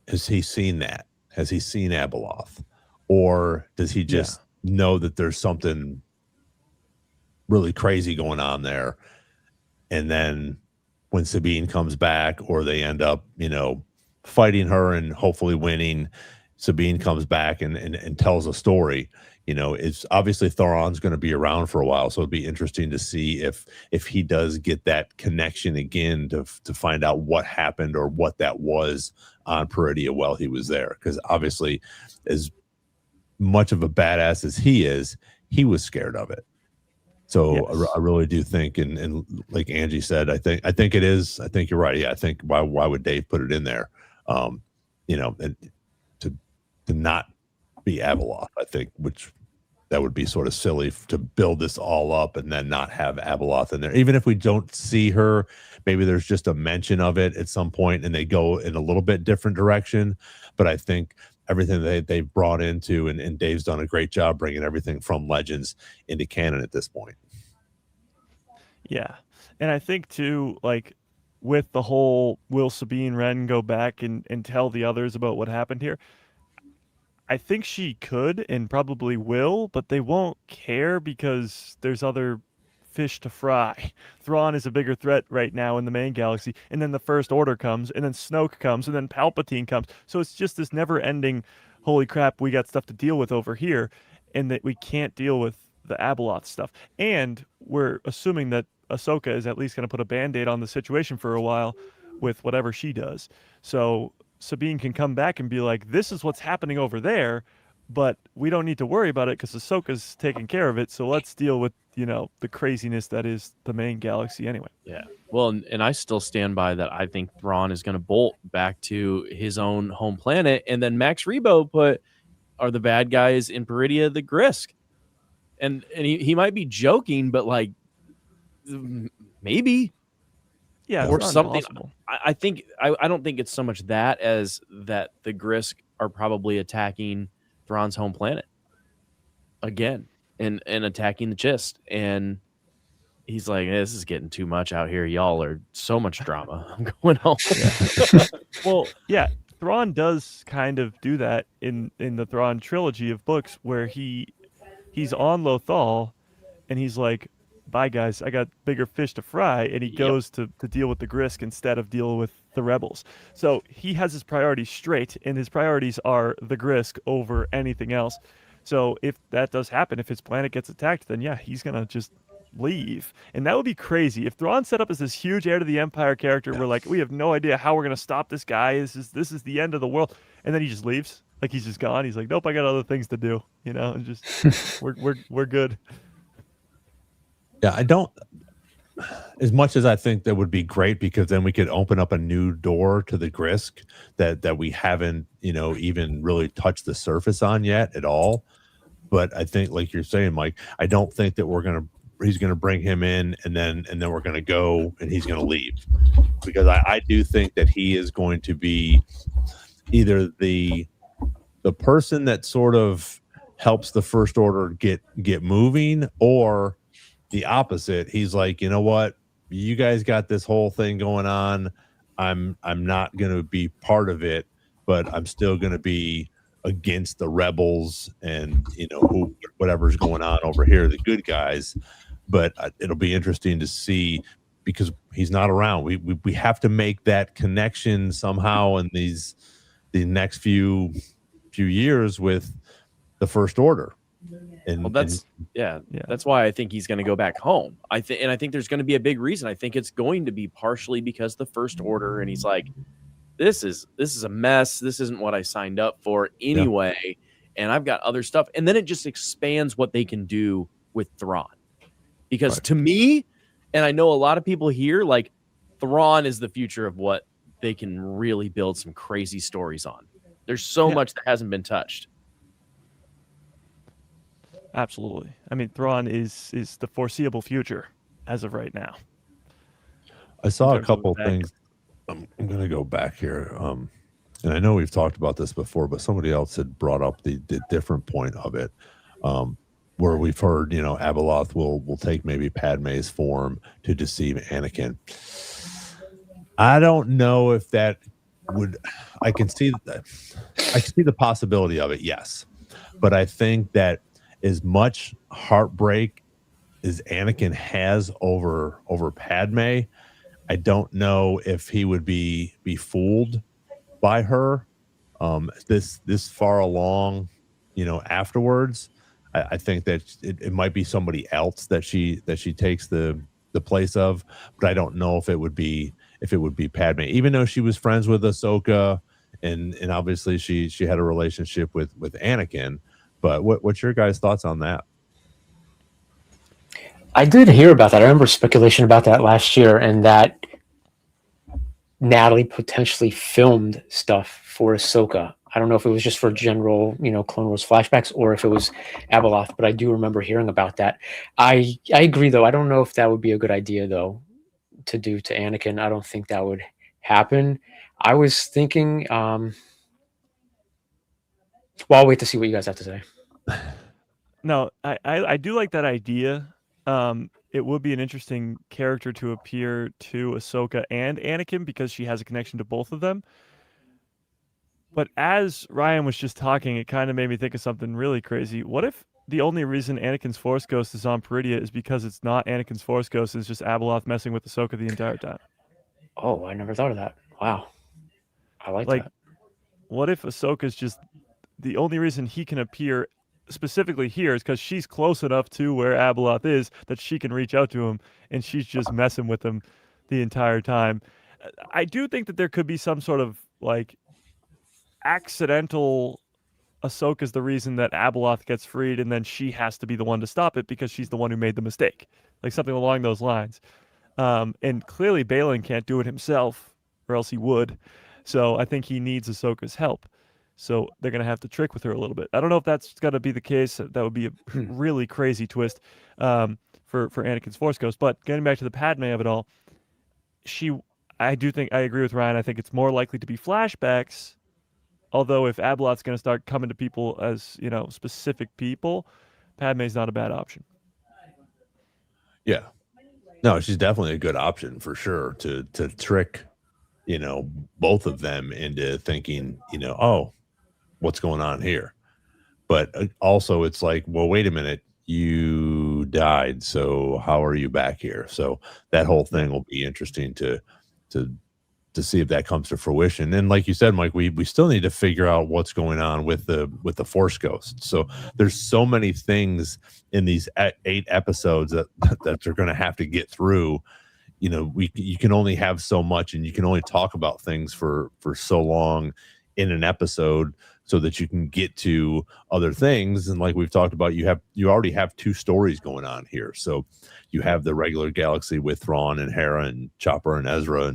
has he seen that? Has he seen Abeloth? Or does he just know that there's something really crazy going on there? And then when Sabine comes back, or they end up, fighting her and hopefully winning, Sabine comes back and tells a story. It's obviously Thrawn's going to be around for a while, so it'd be interesting to see if he does get that connection again to find out what happened or what that was on Peridia while he was there. Because obviously, as much of a badass as he is, he was scared of it. So yes. I really do think, and like Angie said, I think it is. I think you're right. Yeah, I think why would Dave put it in there? And to not be Abeloth, I think, which that would be sort of silly to build this all up and then not have Abeloth in there. Even if we don't see her, maybe there's just a mention of it at some point and they go in a little bit different direction. But I think everything they've brought into, and Dave's done a great job bringing everything from Legends into canon at this point. Yeah. And I think too, like with the whole, will Sabine Wren go back and tell the others about what happened here? I think she could and probably will, but they won't care because there's other fish to fry. Thrawn is a bigger threat right now in the main galaxy, and then the First Order comes, and then Snoke comes, and then Palpatine comes. So it's just this never-ending, holy crap, we got stuff to deal with over here, and that we can't deal with the Abeloth stuff. And we're assuming that Ahsoka is at least going to put a Band-Aid on the situation for a while with whatever she does. So Sabine can come back and be like, this is what's happening over there, but we don't need to worry about it because Ahsoka's taking care of it. So let's deal with, the craziness that is the main galaxy anyway. Yeah. Well, and I still stand by that. I think Thrawn is going to bolt back to his own home planet. And then Max Rebo are the bad guys in Peridia the Grisk. And he might be joking, but like maybe. Yeah, or something. I think I don't think it's so much that as that the Grisk are probably attacking Thrawn's home planet again and attacking the Chist. And he's like, this is getting too much out here. Y'all are so much drama. I'm going home. Yeah. Well, yeah, Thrawn does kind of do that in the Thrawn trilogy of books where he's on Lothal and he's like, bye guys, I got bigger fish to fry, and he goes to deal with the Grisk instead of deal with the rebels. So he has his priorities straight, and his priorities are the Grisk over anything else. So if that does happen, if his planet gets attacked, then yeah, he's gonna just leave. And that would be crazy. If Thrawn set up as this huge heir to the Empire character, we're like, we have no idea how we're gonna stop this guy. This is the end of the world. And then he just leaves. Like he's just gone. He's like, nope, I got other things to do, and just we're good. Yeah, I don't, as much as I think that would be great, because then we could open up a new door to the Grisk that we haven't, even really touched the surface on yet at all. But I think, like you're saying, Mike, I don't think that he's gonna bring him in and then we're gonna go and he's gonna leave, because I do think that he is going to be either the person that sort of helps the First Order get moving, or the opposite. He's like, you know what, you guys got this whole thing going on. I'm not going to be part of it, but I'm still going to be against the rebels and whatever's going on over here, the good guys. But it'll be interesting to see, because he's not around. We have to make that connection somehow in the next few years with the First Order. And that's why I think he's going to go back home. I think there's going to be a big reason. I think it's going to be partially because the First Order, and he's like, this is a mess. This isn't what I signed up for anyway. And I've got other stuff. And then it just expands what they can do with Thrawn. Because to me, and I know a lot of people here, like, Thrawn is the future of what they can really build some crazy stories on. There's so much that hasn't been touched. Absolutely. I mean, Thrawn is the foreseeable future as of right now. I saw a couple things. I'm going to go back here. And I know we've talked about this before, but somebody else had brought up the different point of it, where we've heard, Abeloth will take maybe Padme's form to deceive Anakin. I don't know if that I can see that. I can see the possibility of it, yes. But I think that as much heartbreak as Anakin has over Padme, I don't know if he would be fooled by her this far along, afterwards. I think that it might be somebody else that she takes the place of, but I don't know if it would be Padme, even though she was friends with Ahsoka, and obviously she had a relationship with Anakin. But what's your guys' thoughts on that? I did hear about that. I remember speculation about that last year, and that Natalie potentially filmed stuff for Ahsoka. I don't know if it was just for general, Clone Wars flashbacks, or if it was Abeloth, but I do remember hearing about that. I agree, though. I don't know if that would be a good idea, though, to do to Anakin. I don't think that would happen. I was thinking, well, I'll wait to see what you guys have to say. No, I do like that idea. It would be an interesting character to appear to Ahsoka and Anakin because she has a connection to both of them. But as Ryan was just talking, it kind of made me think of something really crazy. What if the only reason Anakin's Force Ghost is on Peridia is because it's not Anakin's Force Ghost, it's just Abeloth messing with Ahsoka the entire time? Oh, I never thought of that. Wow. I like that. What if Ahsoka's just the only reason he can appear specifically here is because she's close enough to where Abeloth is that she can reach out to him, and she's just messing with him the entire time. I do think that there could be some sort of accidental Ahsoka's the reason that Abeloth gets freed, and then she has to be the one to stop it because she's the one who made the mistake, like something along those lines. And clearly Baylan can't do it himself, or else he would. So I think he needs Ahsoka's help. So they're going to have to trick with her a little bit. I don't know if that's going to be the case. That would be a really crazy twist for Anakin's Force Ghost. But getting back to the Padme of it all, I agree with Ryan. I think it's more likely to be flashbacks. Although if Abeloth's going to start coming to people as, specific people, Padme's not a bad option. Yeah. No, she's definitely a good option for sure to trick, both of them into thinking, oh, what's going on here? But also it's like, well, wait a minute, you died, so how are you back here? So that whole thing will be interesting to see if that comes to fruition. And like you said, Mike, we still need to figure out what's going on with the Force Ghost. So there's so many things in these 8 episodes that they're going to have to get through. You can only have so much, and you can only talk about things for so long in an episode, so that you can get to other things. And like we've talked about, you already have 2 stories going on here. So you have the regular galaxy with Thrawn and Hera and Chopper and Ezra,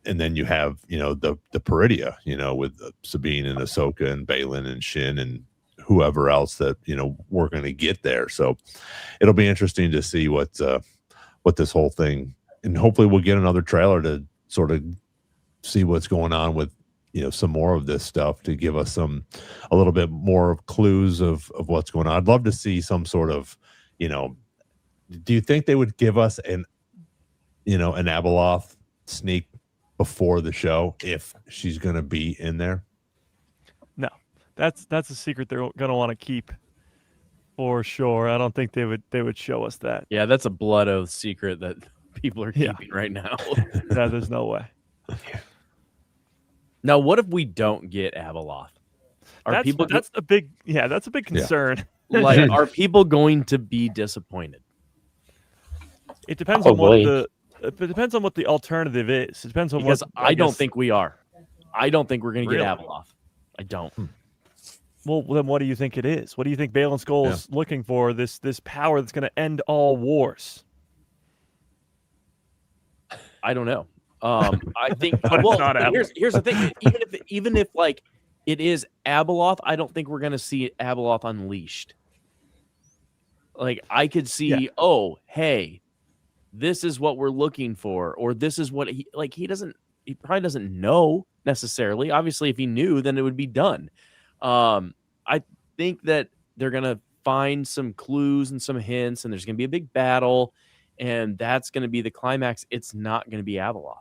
and then you have, the Peridia, with Sabine and Ahsoka and Baylan and Shin and whoever else that, we're going to get there. So it'll be interesting to see what this whole thing, and hopefully we'll get another trailer to sort of see what's going on with, some more of this stuff to give us a little bit more clues of what's going on. I'd love to see some sort of, do you think they would give us an Abeloth sneak before the show if she's going to be in there? No, that's a secret they're going to want to keep for sure. I don't think they would show us that. Yeah, that's a blood oath secret that people are keeping right now. Yeah, there's no way. Now, what if we don't get Abeloth? That's a big concern. Yeah. Like, are people going to be disappointed? It depends on what the alternative is. It depends on because I don't think we are. I don't think we're going to get Abeloth. I don't. Well, then what do you think it is? What do you think Baylan Skoll is looking for? This power that's going to end all wars? I don't know. I think. Well, here's the thing. Even if like it is Abeloth, I don't think we're going to see Abeloth unleashed. Like I could see, oh, hey, this is what we're looking for, or this is what he probably doesn't know necessarily. Obviously, if he knew, then it would be done. I think that they're going to find some clues and some hints, and there's going to be a big battle, and that's going to be the climax. It's not going to be Abeloth.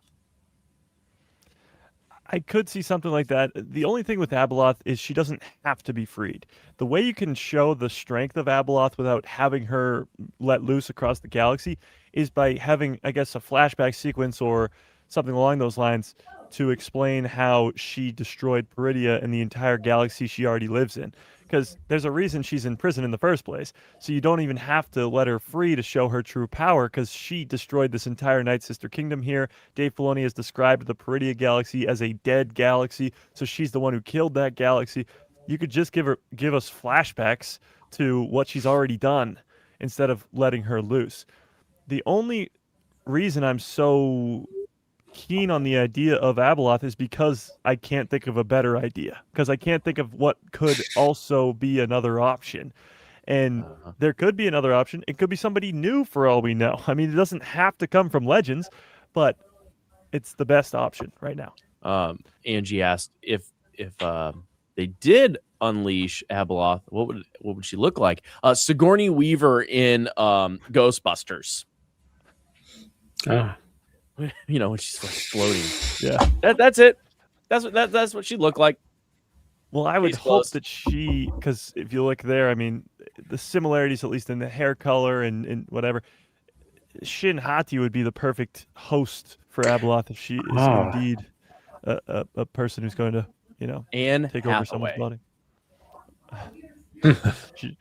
I could see something like that. The only thing with Abeloth is she doesn't have to be freed. The way you can show the strength of Abeloth without having her let loose across the galaxy is by having, I guess, a flashback sequence or something along those lines to explain how she destroyed Peridia and the entire galaxy she already lives in. Because there's a reason she's in prison in the first place. So you don't even have to let her free to show her true power, because she destroyed this entire Night Sister kingdom here. Dave Filoni has described the Peridia galaxy as a dead galaxy, so she's the one who killed that galaxy. You could just give us flashbacks to what she's already done instead of letting her loose. The only reason I'm so keen on the idea of Abeloth is because I can't think of a better idea, because I can't think of what could also be another option. And there could be another option. It could be somebody new for all we know. I mean, it doesn't have to come from Legends, but it's the best option right now. Angie asked if they did unleash Abeloth, what would she look like? Sigourney Weaver in Ghostbusters. You know, when she's like floating. Yeah, that's it. That's what she looked like. Well, I would hope that she, because if you look there, I mean, the similarities, at least in the hair color and whatever, Shin Hati would be the perfect host for Abeloth if she is indeed a person who's going to, you know, Anne take Hathaway. over someone's body.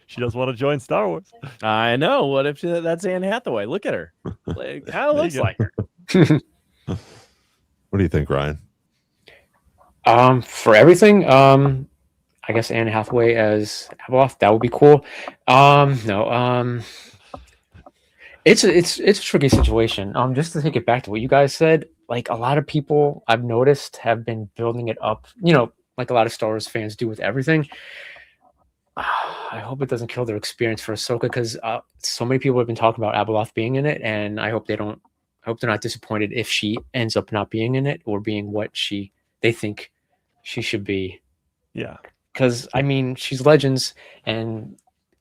She does want to join Star Wars. I know. What if that's Anne Hathaway? Look at her. Kind of looks like her. What do you think, Ryan? For everything, I guess Anne Hathaway as Abeloth, that would be cool. It's a tricky situation. Just to take it back to what you guys said, like a lot of people I've noticed have been building it up, you know, like a lot of Star Wars fans do with everything. I hope it doesn't kill their experience for Ahsoka, because so many people have been talking about Abeloth being in it, and I hope they're not disappointed if she ends up not being in it or being what they think she should be. Yeah. Because, I mean, she's Legends, and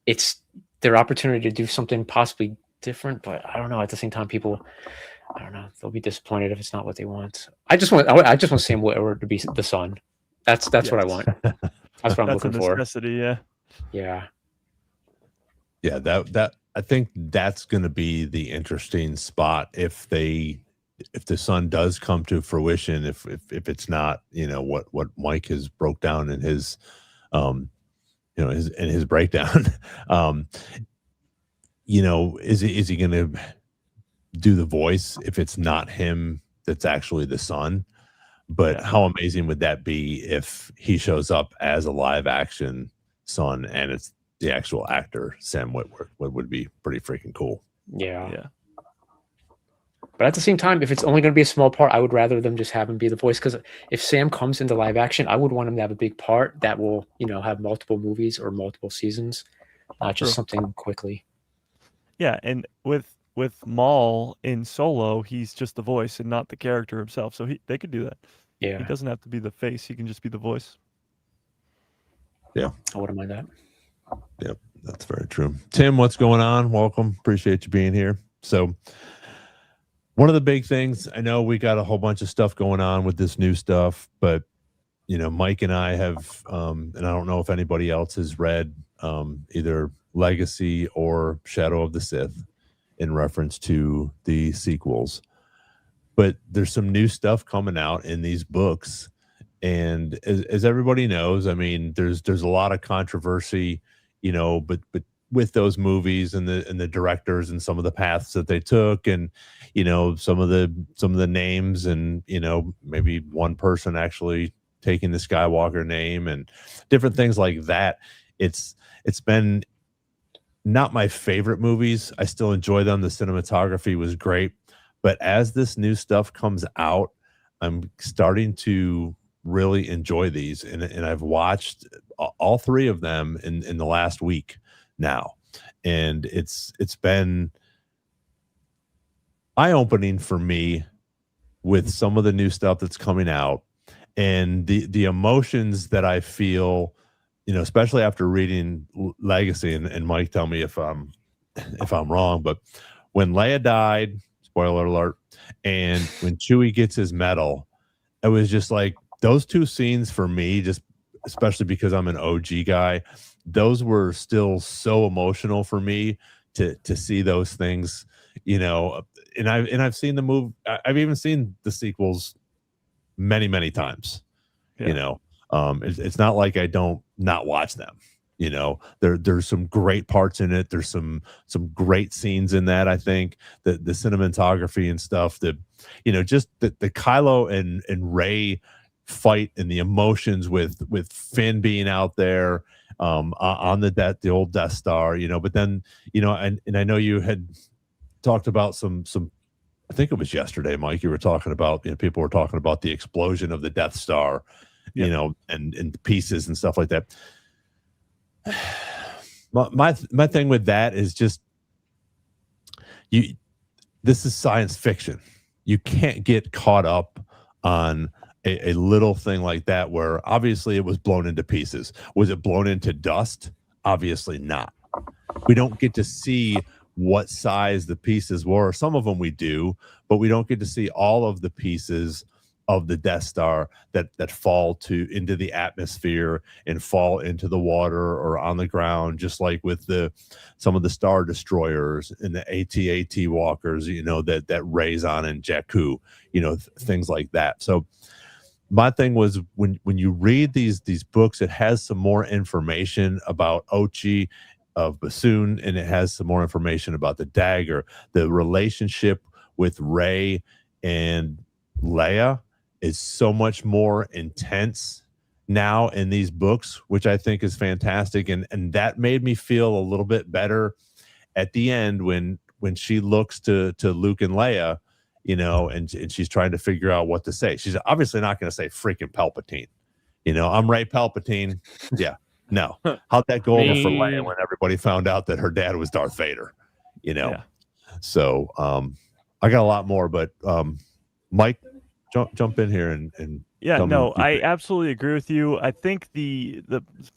it's their opportunity to do something possibly different, but I don't know. At the same time, people, I don't know, they'll be disappointed if it's not what they want. I just want Sam Witwer to be the son. That's what I want. That's what I'm looking for. Necessity, yeah. Yeah. Yeah, that I think that's going to be the interesting spot if the son does come to fruition, if it's not, you know, what Mike has broke down in his his breakdown. You know, is he going to do the voice if it's not him that's actually the son? But how amazing would that be if he shows up as a live action son and it's the actual actor Sam Witwer? Would be pretty freaking cool. Yeah. But at the same time, if it's only going to be a small part, I would rather them just have him be the voice, because if Sam comes into live action, I would want him to have a big part that will, you know, have multiple movies or multiple seasons, not just something quickly. Yeah, and with Maul in Solo, he's just the voice and not the character himself. So they could do that. Yeah. He doesn't have to be the face. He can just be the voice. Yeah. I wouldn't mind that. Yep, that's very true. Tim, what's going on? Welcome. Appreciate you being here. So one of the big things, I know we got a whole bunch of stuff going on with this new stuff, but, you know, Mike and I have, and I don't know if anybody else has read either Legacy or Shadow of the Sith in reference to the sequels, but there's some new stuff coming out in these books. And as everybody knows, I mean, there's a lot of controversy, you know, but with those movies and the directors and some of the paths that they took, and, you know, some of the names, and, you know, maybe one person actually taking the Skywalker name and different things like that. It's been not my favorite movies. I still enjoy them. The cinematography was great, but as this new stuff comes out, I'm starting to really enjoy these, and I've watched all three of them in the last week now, and it's been eye-opening for me with some of the new stuff that's coming out, and the emotions that I feel, you know, especially after reading Legacy, and Mike, tell me if I'm wrong, but when Leia died, spoiler alert, and when Chewie gets his medal, it was just like those two scenes for me, just especially because I'm an OG guy, those were still so emotional for me to see those things, and I've seen the move. I've even seen the sequels many times. Yeah. It's not like I don't not watch them. There's some great parts in it. There's some great scenes in that. I think the cinematography and stuff, just the Kylo and Rey fight and the emotions with Finn being out there on the old Death Star, but then, and I know you had talked about some I think it was yesterday, Mike, you were talking about, people were talking about the explosion of the Death Star, and pieces and stuff like that. My thing with that is just this is science fiction. You can't get caught up on a little thing like that, where obviously it was blown into pieces. Was it blown into dust? Obviously not. We don't get to see what size the pieces were. Some of them we do, but we don't get to see all of the pieces of the Death Star that fall into the atmosphere and fall into the water or on the ground, just like with some of the Star Destroyers and the AT-AT walkers, that Rey's on in Jakku, things like that. So my thing was, when you read these books, it has some more information about Ochi of Bassoon, and it has some more information about the dagger. The relationship with Rey and Leia is so much more intense now in these books, which I think is fantastic. And that made me feel a little bit better at the end when she looks to Luke and Leia, and she's trying to figure out what to say. She's obviously not going to say freaking Palpatine. I'm Rey Palpatine. Yeah. No. How'd that go over for Leia when everybody found out that her dad was Darth Vader? Yeah. So I got a lot more, but Mike, jump in here and yeah, no, I absolutely agree with you. I think the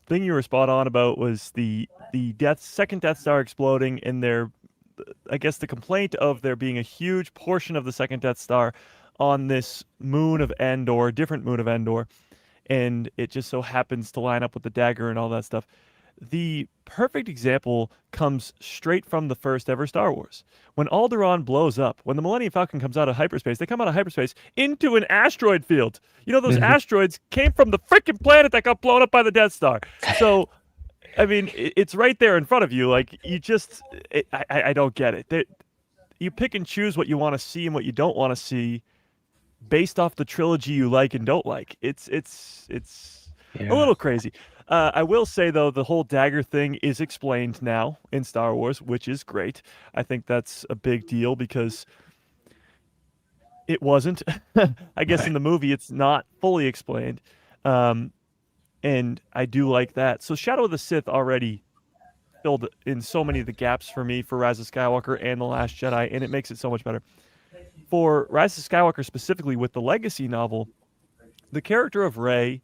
thing you were spot on about was the second Death Star exploding, and I guess the complaint of there being a huge portion of the second Death Star on this moon of Endor, different moon of Endor, and it just so happens to line up with the dagger and all that stuff. The perfect example comes straight from the first ever Star Wars. When Alderaan blows up, when the Millennium Falcon comes out of hyperspace, they come out of hyperspace into an asteroid field. Those asteroids came from the freaking planet that got blown up by the Death Star. So, I mean, it's right there in front of you. Like, I don't get it. You pick and choose what you want to see and what you don't want to see based off the trilogy you like and don't like. It's a little crazy. I will say, though, the whole dagger thing is explained now in Star Wars, which is great. I think that's a big deal because it wasn't. I guess in the movie it's not fully explained. And I do like that. So Shadow of the Sith already filled in so many of the gaps for me for Rise of Skywalker and The Last Jedi, and it makes it so much better. For Rise of Skywalker specifically with the Legacy novel, the character of Rey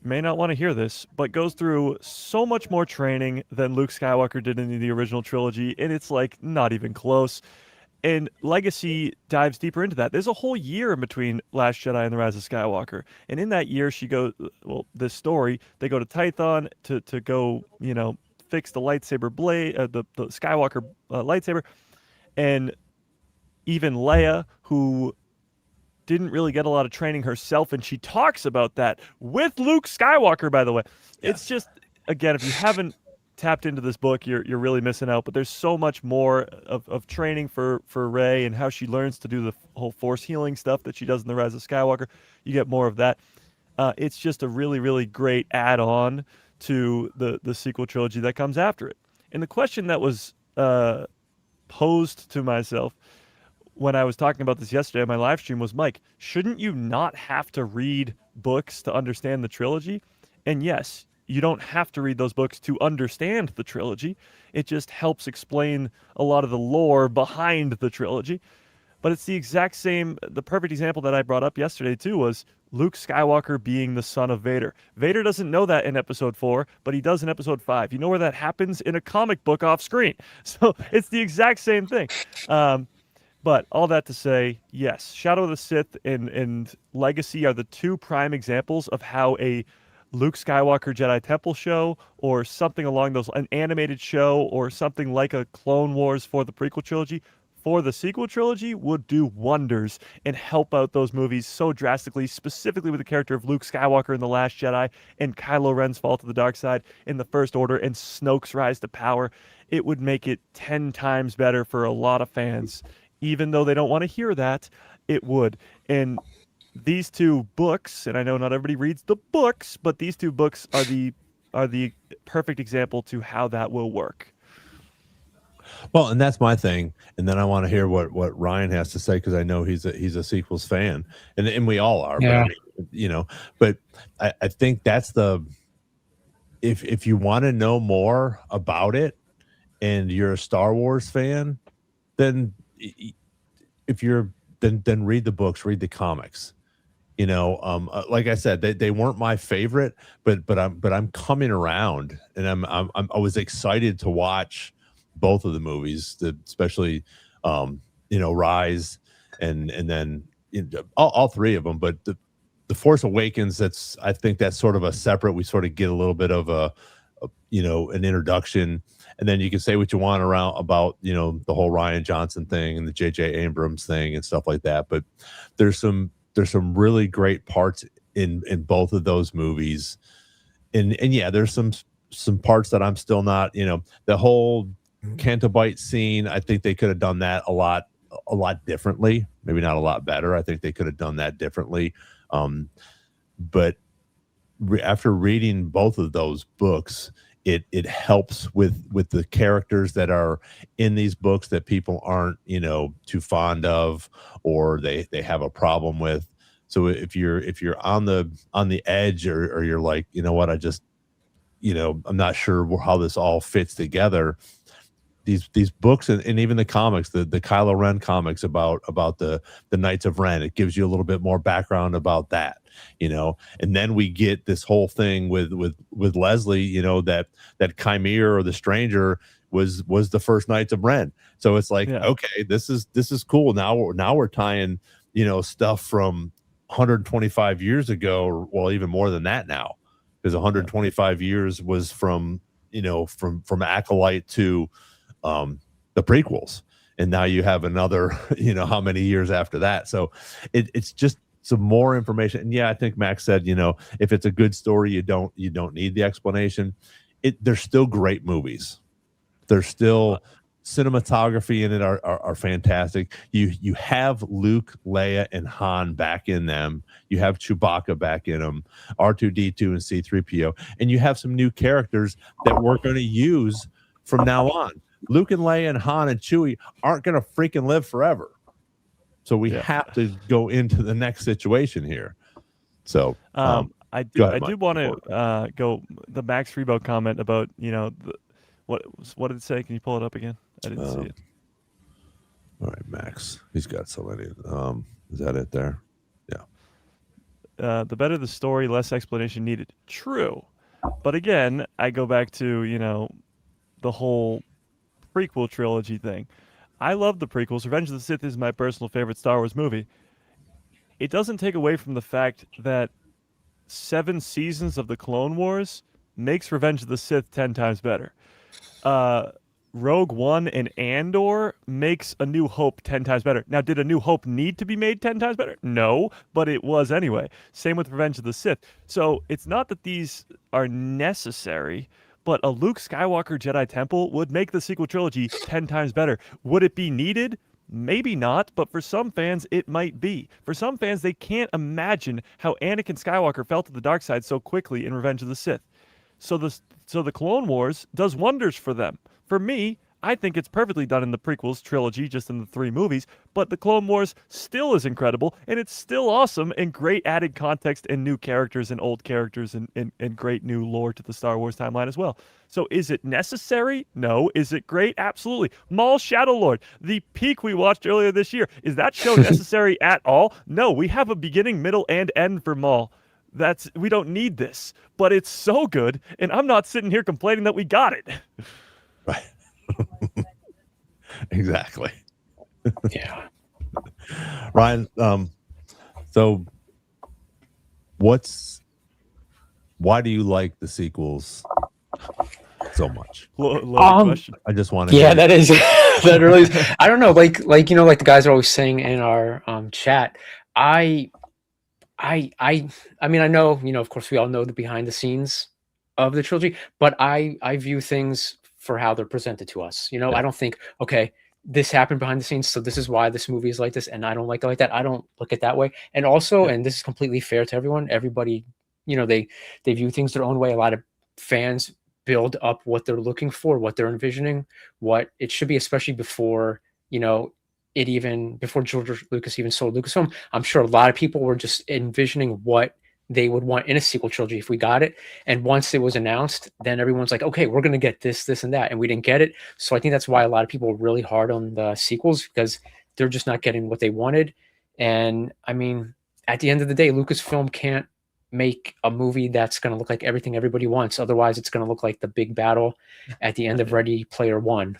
may not want to hear this, but goes through so much more training than Luke Skywalker did in the original trilogy, and it's like not even close. And Legacy dives deeper into that. There's a whole year in between Last Jedi and The Rise of Skywalker. And in that year, this story, they go to Tython to go, fix the lightsaber blade, the Skywalker lightsaber. And even Leia, who didn't really get a lot of training herself, and she talks about that with Luke Skywalker, by the way. Yeah. It's just, again, if you haven't tapped into this book, you're really missing out. But there's so much more of training for Rey and how she learns to do the whole force healing stuff that she does in The Rise of Skywalker. You get more of that. It's just a really, really great add-on to the sequel trilogy that comes after it. And the question that was posed to myself when I was talking about this yesterday on my live stream was, Mike, shouldn't you not have to read books to understand the trilogy? And yes, you don't have to read those books to understand the trilogy. It just helps explain a lot of the lore behind the trilogy. But it's the exact same, the perfect example that I brought up yesterday too was Luke Skywalker being the son of Vader. Vader doesn't know that in episode 4, but he does in episode 5. You know where that happens? In a comic book off screen. So it's the exact same thing. But all that to say, yes, Shadow of the Sith and Legacy are the two prime examples of how a Luke Skywalker Jedi Temple show or something along those, an animated show or something like a Clone Wars for the prequel trilogy, for the sequel trilogy, would do wonders and help out those movies so drastically, specifically with the character of Luke Skywalker in The Last Jedi and Kylo Ren's fall to the dark side in The First Order and Snoke's rise to power. It would make it 10 times better for a lot of fans. Even though they don't want to hear that, it would. And these two books, and I know not everybody reads the books, but these two books are the perfect example to how that will work. Well, and that's my thing. And then I want to hear what Ryan has to say, because I know he's a sequels fan, and we all are. Yeah. But I think that's if you want to know more about it, and you're a Star Wars fan, then then read the books, read the comics. Like I said, they weren't my favorite, but I'm coming around, and I was excited to watch both of the movies, especially Rise and then all three of them. But the Force Awakens, I think that's sort of a separate. We sort of get a little bit of an introduction, and then you can say what you want about the whole Rian Johnson thing and the J.J. Abrams thing and stuff like that. But there's some really great parts in both of those movies, and yeah, there's some parts that I'm still not. The whole Cantabite scene, I think they could have done that a lot differently. Maybe not a lot better. I think they could have done that differently. But after reading both of those books, it helps with the characters that are in these books that people aren't too fond of, or they have a problem with. So if you're on the edge, or you're like, what, I just I'm not sure how this all fits together, these books and even the comics, the Kylo Ren comics about the Knights of Ren, it gives you a little bit more background about that. And then we get this whole thing with Leslie, that Chimera or the Stranger was the first Knights of Ren. So it's like, okay, this is cool. Now we're tying, stuff from 125 years ago, or well, even more than that now, because 125 years was from from Acolyte to the prequels, and now you have another how many years after that. So it's just some more information. And yeah, I think Max said, if it's a good story, you don't need the explanation. They're still great movies. They're still cinematography in it are fantastic. You have Luke, Leia, and Han back in them. You have Chewbacca back in them, R2D2 and C3PO, and you have some new characters that we're going to use from now on. Luke and Leia and Han and Chewie aren't going to freaking live forever. So we have to go into the next situation here. So I do want to go the Max Rebo comment about what did it say? Can you pull it up again? I didn't see it. All right, Max. He's got so many. Is that it there? Yeah. The better the story, less explanation needed. True, but again, I go back to the whole prequel trilogy thing. I love the prequels. Revenge of the Sith is my personal favorite Star Wars movie. It doesn't take away from the fact that 7 seasons of the Clone Wars makes Revenge of the Sith 10 times better. Rogue One and Andor makes A New Hope 10 times better. Now, did A New Hope need to be made 10 times better? No, but it was anyway. Same with Revenge of the Sith. So it's not that these are necessary, but a Luke Skywalker Jedi Temple would make the sequel trilogy 10 times better. Would it be needed? Maybe not, but for some fans, it might be. For some fans, they can't imagine how Anakin Skywalker fell to the dark side so quickly in Revenge of the Sith. So the Clone Wars does wonders for them. For me, I think it's perfectly done in the prequels trilogy, just in the 3 movies, but the Clone Wars still is incredible, and it's still awesome, and great added context and new characters and old characters and great new lore to the Star Wars timeline as well. So is it necessary? No. Is it great? Absolutely. Maul Shadow Lord, the peak we watched earlier this year, is that show necessary at all? No, we have a beginning, middle, and end for Maul. We don't need this, but it's so good, and I'm not sitting here complaining that we got it. Right. Exactly. Yeah. Ryan, so why do you like the sequels so much? Loaded question. I just want to Yeah, that is that really is. I don't know, like like the guys are always saying in our chat. I mean, I know, of course, we all know the behind the scenes of the trilogy, but I view things for how they're presented to us. I don't think, okay, this happened behind the scenes, so this is why this movie is like this, and I don't like it like that. I don't look at that way. And also, and this is completely fair to everyone, everybody, they view things their own way. A lot of fans build up what they're looking for, what they're envisioning, what it should be, especially before, before George Lucas even sold Lucasfilm. I'm sure a lot of people were just envisioning what they would want in a sequel trilogy if we got it. And once it was announced, then everyone's like, okay, we're going to get this, this, and that. And we didn't get it. So I think that's why a lot of people are really hard on the sequels, because they're just not getting what they wanted. And I mean, at the end of the day, Lucasfilm can't make a movie that's going to look like everything everybody wants. Otherwise, it's going to look like the big battle at the end of Ready Player One.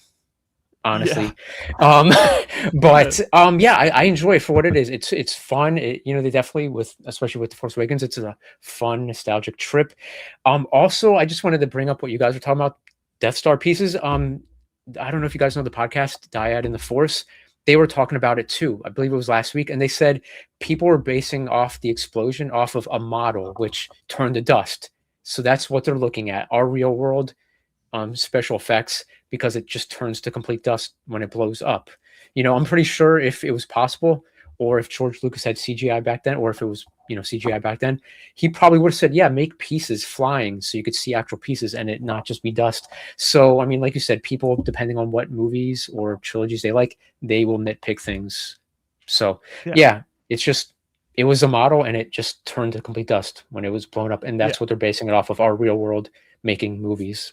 Honestly. But I enjoy it for what it is. It's fun. They definitely, especially with The Force Awakens, it's a fun nostalgic trip. Also, I just wanted to bring up what you guys were talking about, Death Star pieces. I don't know if you guys know the podcast Dyad in the Force. They were talking about it too. I believe it was last week, and they said people were basing off the explosion off of a model which turned to dust. So that's what they're looking at. Our real world special effects, because it just turns to complete dust when it blows up. I'm pretty sure if it was possible, or if George Lucas had CGI back then, or if it was, CGI back then, he probably would have said, yeah, make pieces flying so you could see actual pieces and it not just be dust. So, I mean, like you said, people, depending on what movies or trilogies they like, they will nitpick things. So, it's just, it was a model and it just turned to complete dust when it was blown up. And that's what they're basing it off of, our real world making movies.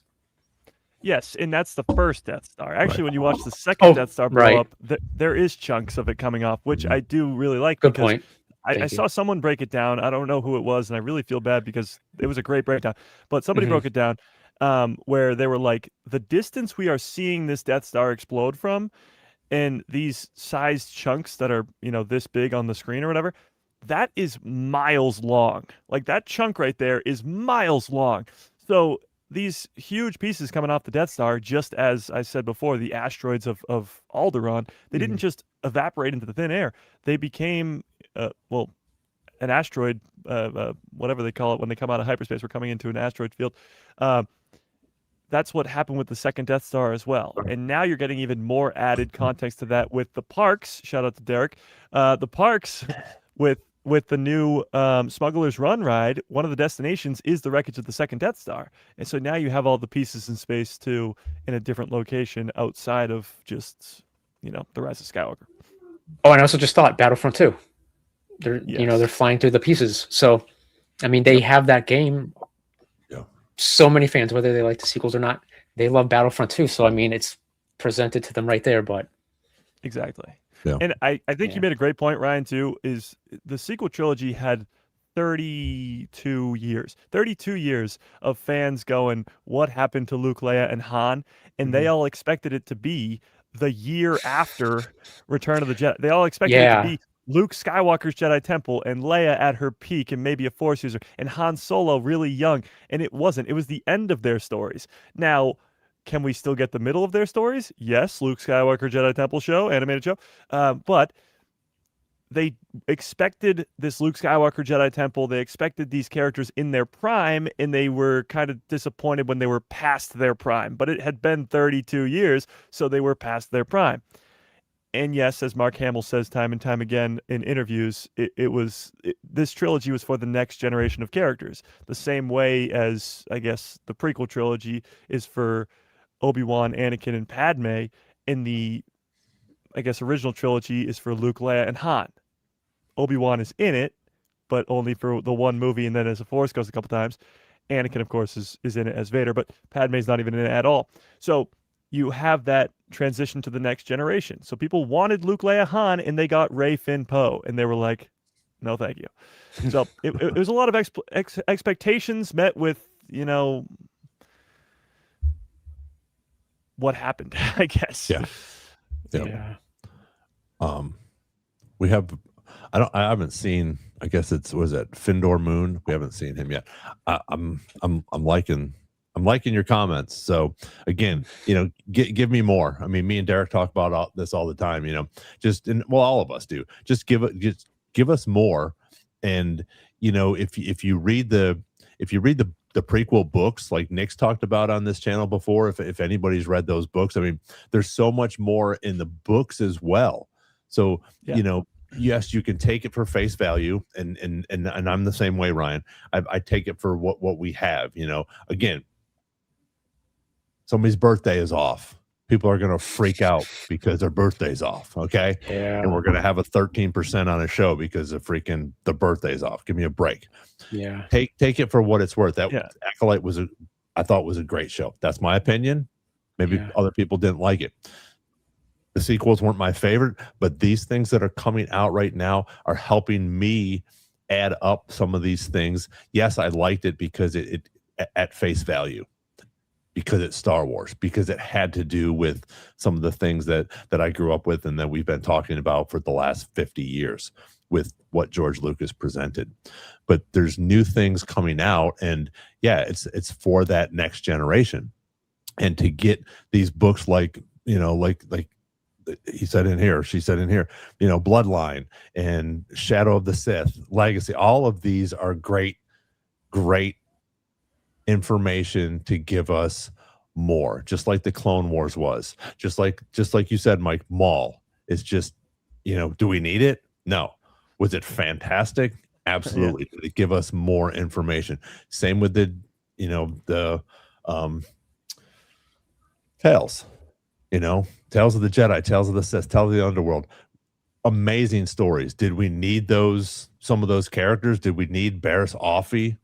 Yes, and that's the first Death Star. Actually, when you watch the second Death Star blow up, there is chunks of it coming off, which I do really like. Good point. I saw someone break it down. I don't know who it was, and I really feel bad because it was a great breakdown. But somebody broke it down where they were like, the distance we are seeing this Death Star explode from, and these sized chunks that are, this big on the screen or whatever, that is miles long. Like, that chunk right there is miles long. So these huge pieces coming off the Death Star, just as I said before, the asteroids of Alderaan, they didn't just evaporate into the thin air. They became, an asteroid, whatever they call it when they come out of hyperspace. We're coming into an asteroid field. That's what happened with the second Death Star as well. And now you're getting even more added context to that with the parks. Shout out to Derek. The parks with the new Smuggler's Run ride, one of the destinations is the wreckage of the second Death Star. And so now you have all the pieces in space, too, in a different location outside of just, the Rise of Skywalker. Oh, and I also just thought Battlefront 2. They're flying through the pieces. So, I mean, they have that game. Yeah. So many fans, whether they like the sequels or not, they love Battlefront 2. So, I mean, it's presented to them right there, but... Exactly. Yeah. And I think you made a great point, Ryan, too, is the sequel trilogy had 32 years of fans going, what happened to Luke, Leia, and Han? And they all expected it to be the year after Return of the Jedi. They all expected it to be Luke Skywalker's Jedi Temple and Leia at her peak and maybe a Force user and Han Solo really young. And it wasn't. It was the end of their stories. Now, can we still get the middle of their stories? Yes, Luke Skywalker Jedi Temple show, animated show. But they expected this Luke Skywalker Jedi Temple. They expected these characters in their prime, and they were kind of disappointed when they were past their prime. But it had been 32 years, so they were past their prime. And yes, as Mark Hamill says time and time again in interviews, this trilogy was for the next generation of characters. The same way as, I guess, the prequel trilogy is for Obi-Wan, Anakin, and Padme, and the, I guess, original trilogy is for Luke, Leia, and Han. Obi-Wan is in it, but only for the one movie, and then as a Force Ghost a couple times. Anakin, of course, is in it as Vader, but Padme's not even in it at all. So you have that transition to the next generation. So people wanted Luke, Leia, Han, and they got Rey, Finn, Poe, and they were like, no, thank you. So it was a lot of expectations met with, what happened, I guess. Yeah. We have. I haven't seen. I guess was it Findor Moon. We haven't seen him yet. I'm liking your comments. So again, give me more. I mean, me and Derek talk about this all the time. All of us do. Just give us more. And if you read the prequel books like Nick's talked about on this channel before, if anybody's read those books, I mean, there's so much more in the books as well. So yes, you can take it for face value, and I'm the same way, Ryan. I take it for what we have. Again, somebody's birthday is off. People are going to freak out because their birthday's off. Okay. Yeah. And we're going to have a 13% on a show because of the birthday's off. Give me a break. Yeah. Take it for what it's worth. Acolyte I thought was a great show. That's my opinion. Maybe other people didn't like it. The sequels weren't my favorite, but these things that are coming out right now are helping me add up some of these things. Yes, I liked it because it at face value, because it's Star Wars, because it had to do with some of the things that I grew up with and that we've been talking about for the last 50 years with what George Lucas presented. But there's new things coming out, and it's for that next generation. And to get these books like he said in here, she said in here, Bloodline and Shadow of the Sith, Legacy, all of these are great information to give us more, just like the Clone Wars was, just like you said, Mike. Maul is just, do we need it? No. Was it fantastic? Absolutely. Did it give us more information? Same with the Tales. Tales of the Jedi, Tales of the Sith, Tales of the Underworld. Amazing stories. Did we need some of those characters? Did we need Barriss Offee?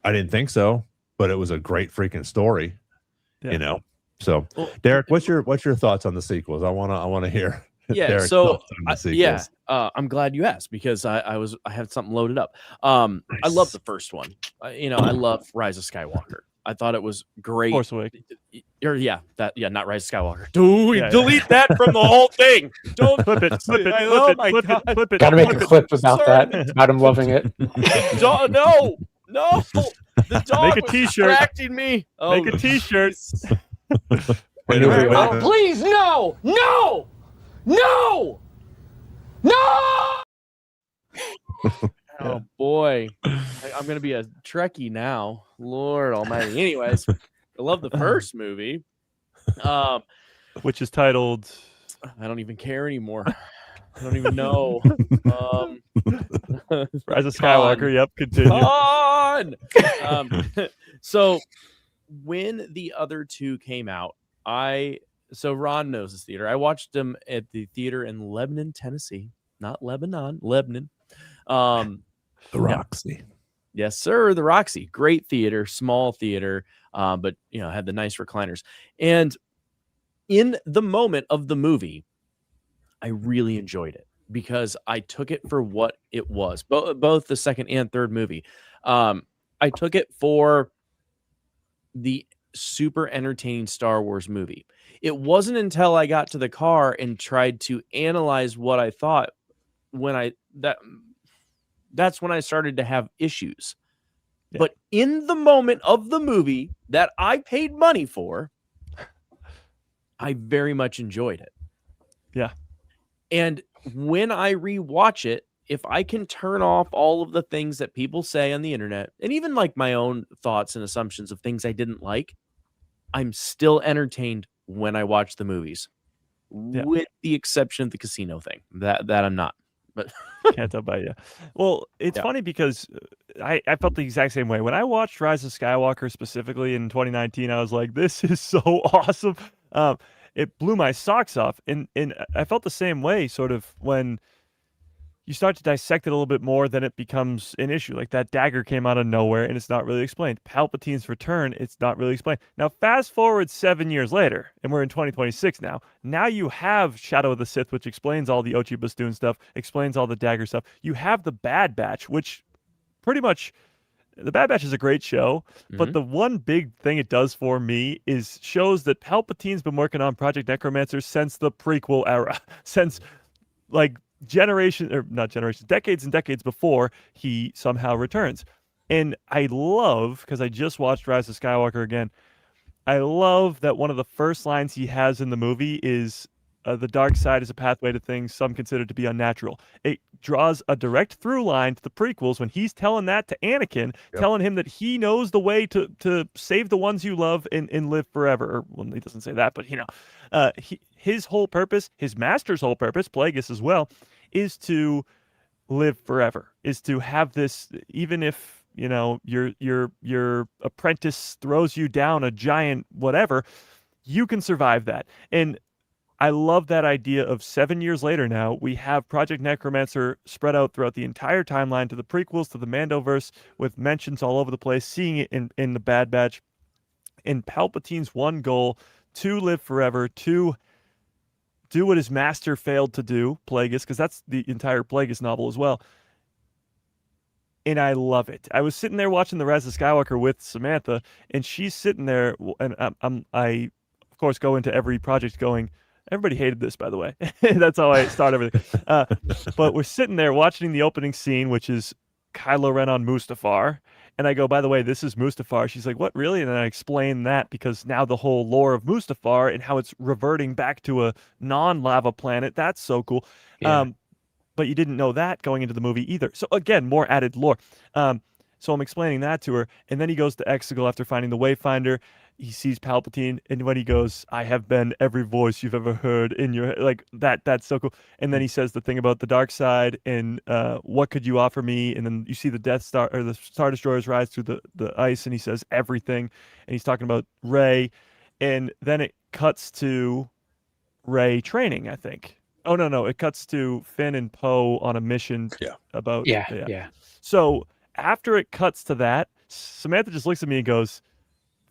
I didn't think so, but it was a great freaking story. So Derek, what's your thoughts on the sequels? I want to hear. Derek's thoughts on the sequels. I'm glad you asked, because I had something loaded up. Nice. I love the first one. I love Rise of Skywalker. I thought it was great. Force Awakens. Not Rise of Skywalker. Delete that from the whole thing. Don't flip it. Flip it. Gotta make a clip about that. About him loving it. No. The dog make a t-shirt. was distracting me. Make a t-shirt. Wait. Please, no. Oh boy, I'm gonna be a Trekkie now. Lord Almighty. Anyways, I love the first movie, which is titled. I don't even care anymore. I don't even know. Rise of Skywalker. Yep. Continue. So when the other two came out, so Ron knows this theater. I watched them at the theater in Lebanon, Tennessee, not Lebanon, Lebanon. The Roxy. Yes, sir. The Roxy. Great theater, small theater, but had the nice recliners. And in the moment of the movie, I really enjoyed it because I took it for what it was. Both the second and third movie. I took it for the super entertaining Star Wars movie. It wasn't until I got to the car and tried to analyze what I thought that's when I started to have issues. Yeah. But in the moment of the movie that I paid money for, I very much enjoyed it. Yeah. And when I rewatch it, if I can turn off all of the things that people say on the internet, and even like my own thoughts and assumptions of things I didn't like, I'm still entertained when I watch the movies, with the exception of the casino thing. That I'm not. But can't tell by you. Well, it's funny because I felt the exact same way when I watched Rise of Skywalker specifically in 2019. I was like, "This is so awesome!" It blew my socks off, and I felt the same way. Sort of when you start to dissect it a little bit more, then it becomes an issue. Like that dagger came out of nowhere, and it's not really explained. Palpatine's return, it's not really explained. Now, fast forward 7 years later, and we're in 2026 now. Now you have Shadow of the Sith, which explains all the Ochi Bastoon stuff, explains all the dagger stuff. You have the Bad Batch, which pretty much, the Bad Batch is a great show, but the one big thing it does for me is shows that Palpatine's been working on Project Necromancer since the prequel era, since like decades and decades before he somehow returns. And I love, because I just watched Rise of Skywalker again, I love that one of the first lines he has in the movie is, the dark side is a pathway to things some consider to be unnatural. It draws a direct through line to the prequels when he's telling that to Anakin, telling him that he knows the way to save the ones you love and live forever. Or, well, he doesn't say that, but his whole purpose, his master's whole purpose, Plagueis as well, is to live forever, is to have this, even if your apprentice throws you down a giant whatever, you can survive that. And I love that idea of 7 years later now, we have Project Necromancer spread out throughout the entire timeline, to the prequels, to the Mandoverse, with mentions all over the place, seeing it in the Bad Batch. And Palpatine's one goal, to live forever, to do what his master failed to do, Plagueis, because that's the entire Plagueis novel as well. And I love it. I was sitting there watching The Rise of Skywalker with Samantha, and she's sitting there, and I of course, go into every project going, everybody hated this, by the way. That's how I start everything. But we're sitting there watching the opening scene, which is Kylo Ren on Mustafar. And I go, by the way, this is Mustafar. She's like, what, really? And then I explain that, because now the whole lore of Mustafar and how it's reverting back to a non-lava planet, that's so cool. Yeah. But you didn't know that going into the movie either. So again, more added lore. So I'm explaining that to her. And then he goes to Exegol after finding the Wayfinder. He sees Palpatine, and when he goes, I have been every voice you've ever heard in your head, like that's so cool. And then he says the thing about the dark side and what could you offer me? And then you see the Death Star, or the Star Destroyers, rise through the ice, and he says everything. And he's talking about Rey. And then it cuts to Rey training, I think. Oh, no. It cuts to Finn and Poe on a mission about... Yeah. So after it cuts to that, Samantha just looks at me and goes,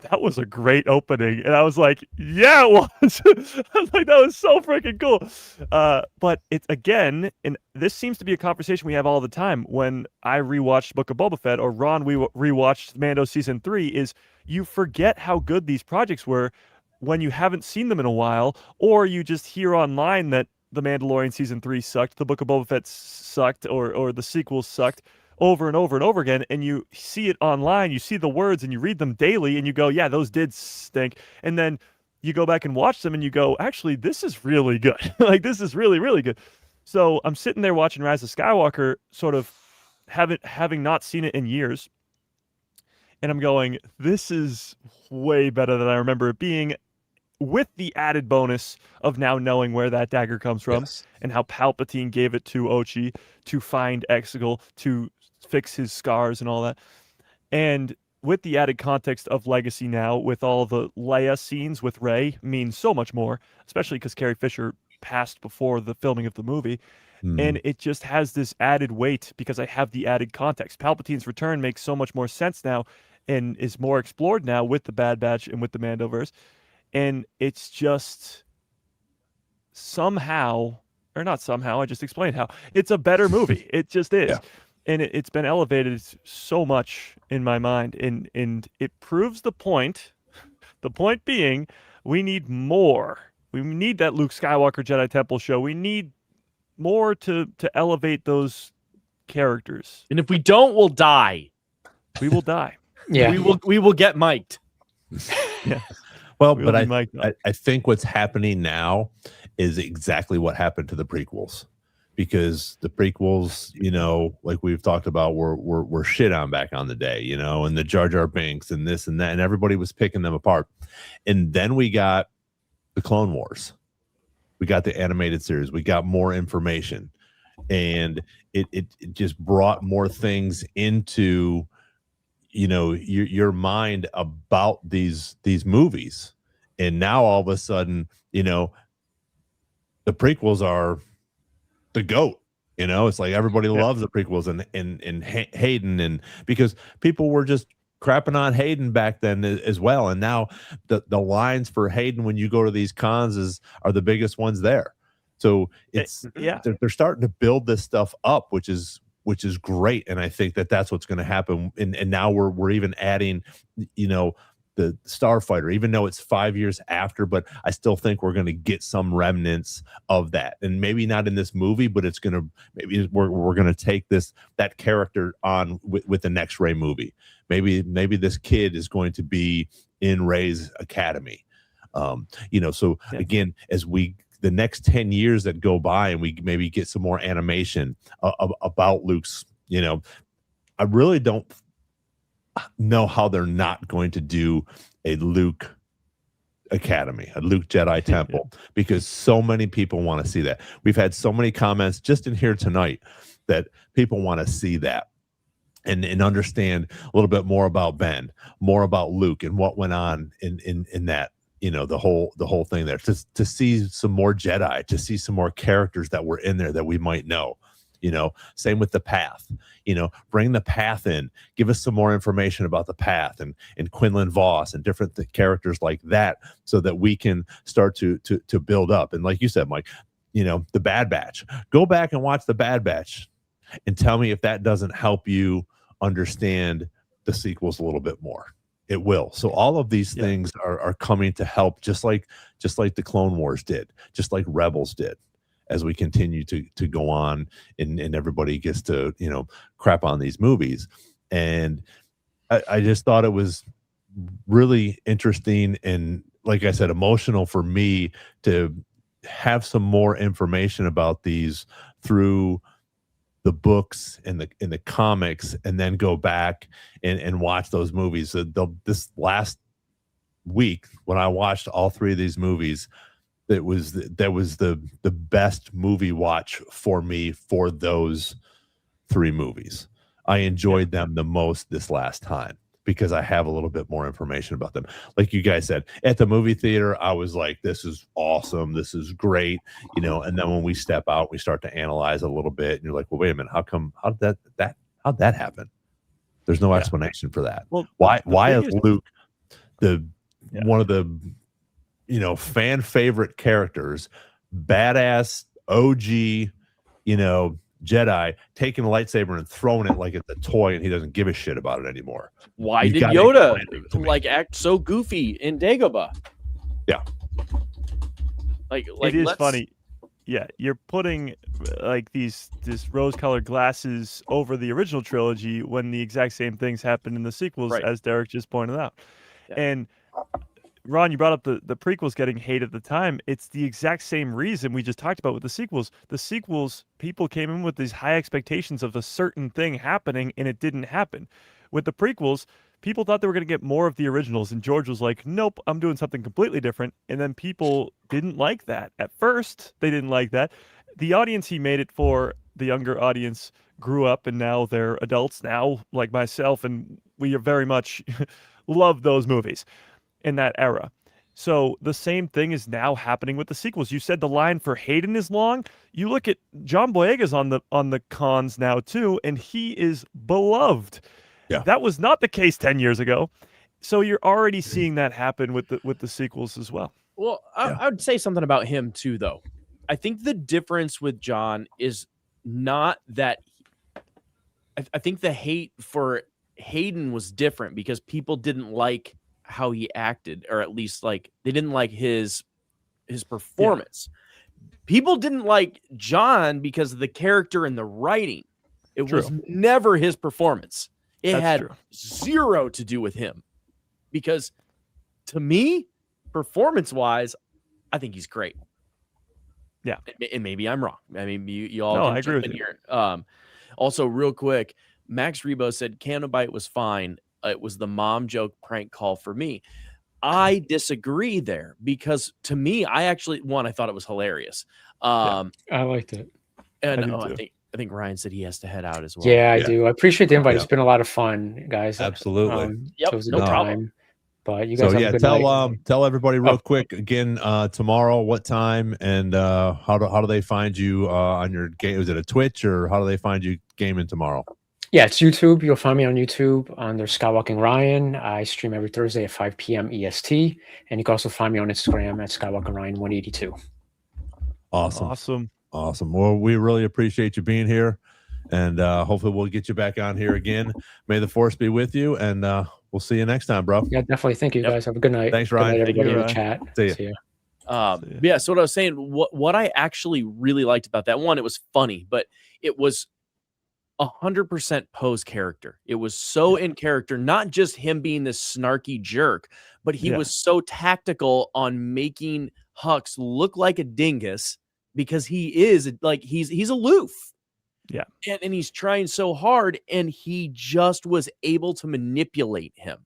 that was a great opening. And I was like, yeah, it was. I was like, that was so freaking cool. But it's, again, and this seems to be a conversation we have all the time when I rewatched Book of Boba Fett, or Ron rewatched Mando Season 3, is you forget how good these projects were when you haven't seen them in a while, or you just hear online that The Mandalorian Season 3 sucked, The Book of Boba Fett sucked, or the sequels sucked, over and over and over again, and you see it online, you see the words, and you read them daily, and you go, yeah, those did stink. And then you go back and watch them, and you go, actually, this is really good. Like, this is really, really good. So I'm sitting there watching Rise of Skywalker, sort of having not seen it in years, and I'm going, this is way better than I remember it being, with the added bonus of now knowing where that dagger comes from, and how Palpatine gave it to Ochi to find Exegol, to fix his scars and all that. And with the added context of Legacy now, with all the Leia scenes with Rey, means so much more, especially because Carrie Fisher passed before the filming of the movie. And it just has this added weight because I have the added context. Palpatine's return makes so much more sense now and is more explored now with the Bad Batch and with the Mandoverse. And it's just somehow, or not somehow, I just explained how, it's a better movie. It just is. Yeah. And it's been elevated so much in my mind. And it proves the point being, we need more. We need that Luke Skywalker Jedi Temple show. We need more to elevate those characters. And if we don't, we'll die. We will die. Yeah. We will get mic'd. Yeah. Well, but I think what's happening now is exactly what happened to the prequels, because the prequels, like we've talked about, were shit on back on the day, and the Jar Jar Binks and this and that, and everybody was picking them apart. And then we got the Clone Wars. We got the animated series. We got more information, and it just brought more things into your mind about these movies. And now all of a sudden, the prequels are the GOAT. It's like everybody loves the prequels and Hayden, and because people were just crapping on Hayden back then as well. And now the lines for Hayden when you go to these cons are the biggest ones there. So it's they're starting to build this stuff up, which is great. And I think that's what's going to happen. And now we're even adding, the Starfighter, even though it's 5 years after, but I still think we're going to get some remnants of that. And maybe not in this movie, but it's going to, maybe we're going to take that character on with the next Rey movie. Maybe this kid is going to be in Rey's academy. So again, as the next 10 years that go by and we maybe get some more animation about Luke's, I really don't know how they're not going to do a Luke Academy, a Luke Jedi Temple, because so many people want to see that. We've had so many comments just in here tonight that people want to see that and understand a little bit more about Ben, more about Luke and what went on in that, the whole thing there, to see some more Jedi, to see some more characters that were in there that we might know. Same with the path, bring the path in, give us some more information about the path and Quinlan Voss and different characters like that, so that we can start to build up. And like you said, Mike, the Bad Batch, go back and watch the Bad Batch and tell me if that doesn't help you understand the sequels a little bit more. It will. So all of these things are coming to help, just like the Clone Wars did, just like Rebels did, as we continue to go on and everybody gets to, crap on these movies. And I just thought it was really interesting and, like I said, emotional for me to have some more information about these through the books and the comics, and then go back and watch those movies. This last week, when I watched all three of these movies, that was the best movie watch for me for those three movies. I enjoyed them the most this last time because I have a little bit more information about them. Like you guys said, at the movie theater, I was like, this is awesome, this is great, and then when we step out, we start to analyze a little bit, and you're like, well, wait a minute, how'd that happen? There's no explanation for that. Well, why is Luke one of the fan favorite characters, badass OG, Jedi, taking a lightsaber and throwing it like it's a toy, and he doesn't give a shit about it anymore? Why did Yoda act so goofy in Dagobah? Yeah, like it is funny. Yeah, you're putting this rose-colored glasses over the original trilogy when the exact same things happened in the sequels, as Derek just pointed out. Yeah. And Ron, you brought up the prequels getting hate at the time. It's the exact same reason we just talked about with the sequels. The sequels, people came in with these high expectations of a certain thing happening, and it didn't happen. With the prequels, people thought they were going to get more of the originals, and George was like, nope, I'm doing something completely different. And then people didn't like that. At first, they didn't like that. The audience he made it for, the younger audience, grew up, and now they're adults now, like myself, and we are very much love those movies in that era. So the same thing is now happening with the sequels. You said the line for Hayden is long. You look at John Boyega's on the cons now too, and he is beloved. Yeah. That was not the case 10 years ago. So you're already seeing that happen with the sequels as well. Well, I would say something about him too, though. I think the difference with John is not that I think the hate for Hayden was different because people didn't like how he acted, or at least they didn't like his performance. People didn't like John because of the character and the writing. It was never his performance. It had zero to do with him, because to me, performance wise, I think he's great. Yeah. And maybe I'm wrong. I mean, you all can I agree jump with in you. here. Also, real quick, Max Rebo said Canobite was fine. It was the mom joke prank call for me. I disagree there, because to me, I thought it was hilarious. I liked it. And I think Ryan said he has to head out as well. Yeah, I do. I appreciate the invite. It's been a lot of fun, guys. Absolutely. It was a good time. But you guys have a good night. Tell everybody real quick again, tomorrow what time, and how do they find you on your game? Is it a Twitch, or how do they find you gaming tomorrow? Yeah, it's YouTube. You'll find me on YouTube under Skywalking Ryan. I stream every Thursday at 5 p.m. EST. And you can also find me on Instagram at Skywalking Ryan 182. Awesome. Well, we really appreciate you being here. And hopefully we'll get you back on here again. May the force be with you, and we'll see you next time, bro. Yeah, definitely. Thank you, guys. Have a good night. Thanks, Ryan. Good night, everybody you, in the chat. See you. Yeah, so what I was saying, what I actually really liked about that one, it was funny, but it was 100% Poe's character. It was so in character, not just him being this snarky jerk, but he was so tactical on making Hux look like a dingus, because he is like, he's aloof. Yeah. And he's trying so hard, and he just was able to manipulate him.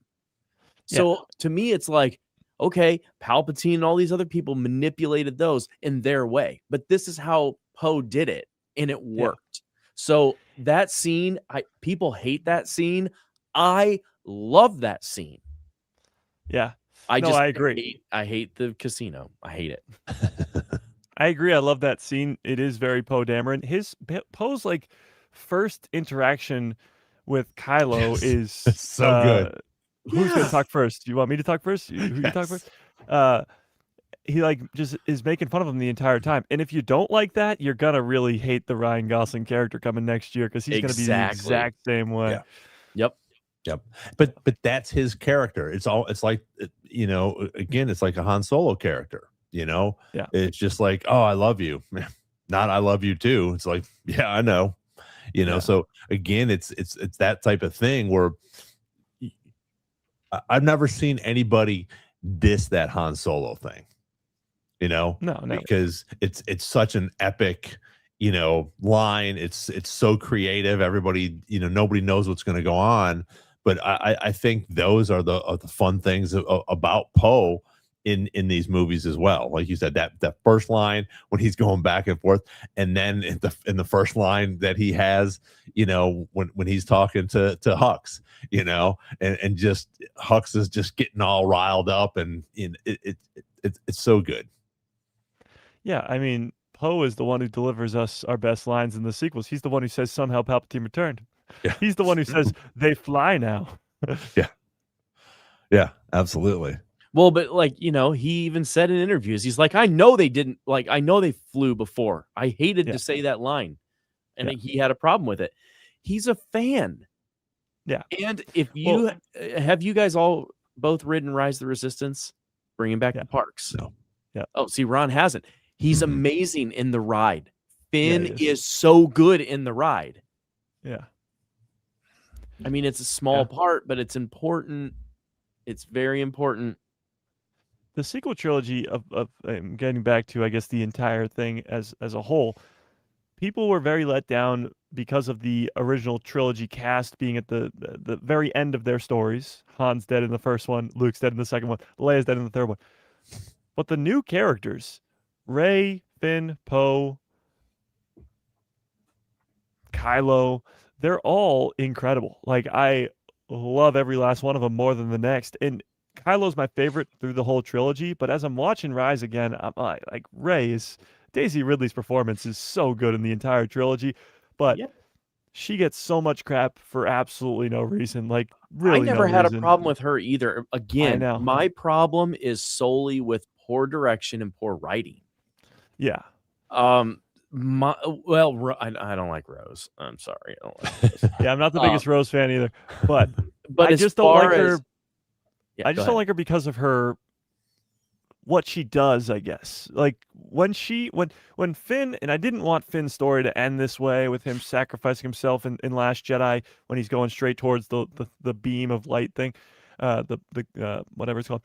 So to me, it's like, okay, Palpatine and all these other people manipulated those in their way, but this is how Poe did it, and it worked. So that scene, people hate that scene. I love that scene. Yeah. I agree. I hate the casino. I hate it. I agree. I love that scene. It is very Poe Dameron. Poe's like first interaction with Kylo is so good. Who's gonna talk first? You want me to talk first? Who you talk first? He like just is making fun of him the entire time. And if you don't like that, you're gonna really hate the Ryan Gosling character coming next year, because he's gonna be the exact same way. Yeah. Yep. But that's his character. It's like, you know, again, it's like a Han Solo character. You know, it's just like, oh, I love you, not I love you too. It's like, yeah, I know. You know, so again, it's that type of thing where I've never seen anybody diss that Han Solo thing. You know, no, because it's such an epic, you know, line. It's so creative. Everybody, you know, nobody knows what's going to go on. But I think those are the fun things about Poe in these movies as well. Like you said, that first line when he's going back and forth, and then in the first line that he has, you know, when he's talking to Hux, you know, and just Hux is just getting all riled up, and it's so good. Yeah, I mean, Poe is the one who delivers us our best lines in the sequels. He's the one who says somehow Palpatine returned. Yeah. He's the one who says they fly now. Yeah, absolutely. Well, but like, you know, he even said in interviews, he's like, I know they didn't, like, I know they flew before. I hated to say that line. And he had a problem with it. He's a fan. Yeah. And if you have you guys all both ridden Rise of the Resistance, bringing back the parks? No. Yeah. Oh, see, Ron hasn't. He's amazing in the ride. Finn is so good in the ride. Yeah. I mean, it's a small part, but it's important. It's very important. The sequel trilogy of getting back to, I guess, the entire thing as a whole, people were very let down because of the original trilogy cast being at the very end of their stories. Han's dead in the first one, Luke's dead in the second one, Leia's dead in the third one. But the new characters, Rey, Finn, Poe, Kylo, they're all incredible. Like, I love every last one of them more than the next. And Kylo's my favorite through the whole trilogy, but as I'm watching Rise again, I'm like Daisy Ridley's performance is so good in the entire trilogy, but she gets so much crap for absolutely no reason. Like, really, I never had a problem with her either. Again, my problem is solely with poor direction and poor writing. Yeah. I don't like Rose. I'm sorry. I don't like Rose. Yeah, I'm not the biggest Rose fan either, but I just don't like her. I just don't like her because of her what she does, I guess. Like when Finn, and I didn't want Finn's story to end this way with him sacrificing himself in Last Jedi when he's going straight towards the beam of light thing, whatever it's called.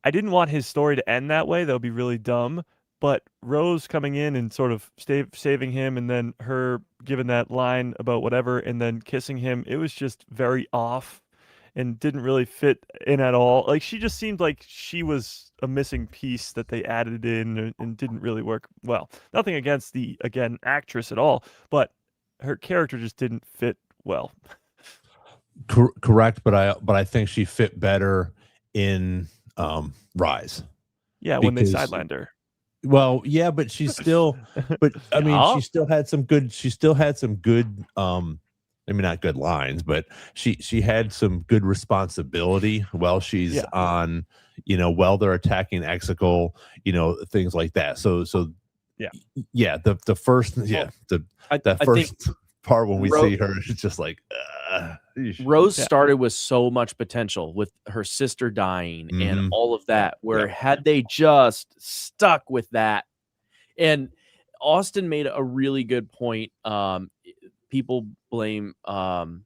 I didn't want his story to end that way. That would be really dumb. But Rose coming in and sort of saving him, and then her giving that line about whatever, and then kissing him, it was just very off and didn't really fit in at all. Like, she just seemed like she was a missing piece that they added in and didn't really work well. Nothing against the, again, actress at all, but her character just didn't fit well. Correct, but I think she fit better in Rise. Yeah, when they sidelined her. Well, yeah, but she's still, but I mean, she still had some good, maybe not good lines, but she had some good responsibility while she's on, you know, while they're attacking Exegol, you know, things like that. So the first, part when we see her, it's just like Rose started with so much potential with her sister dying and all of that, where had they just stuck with that. And Austin made a really good point. People blame for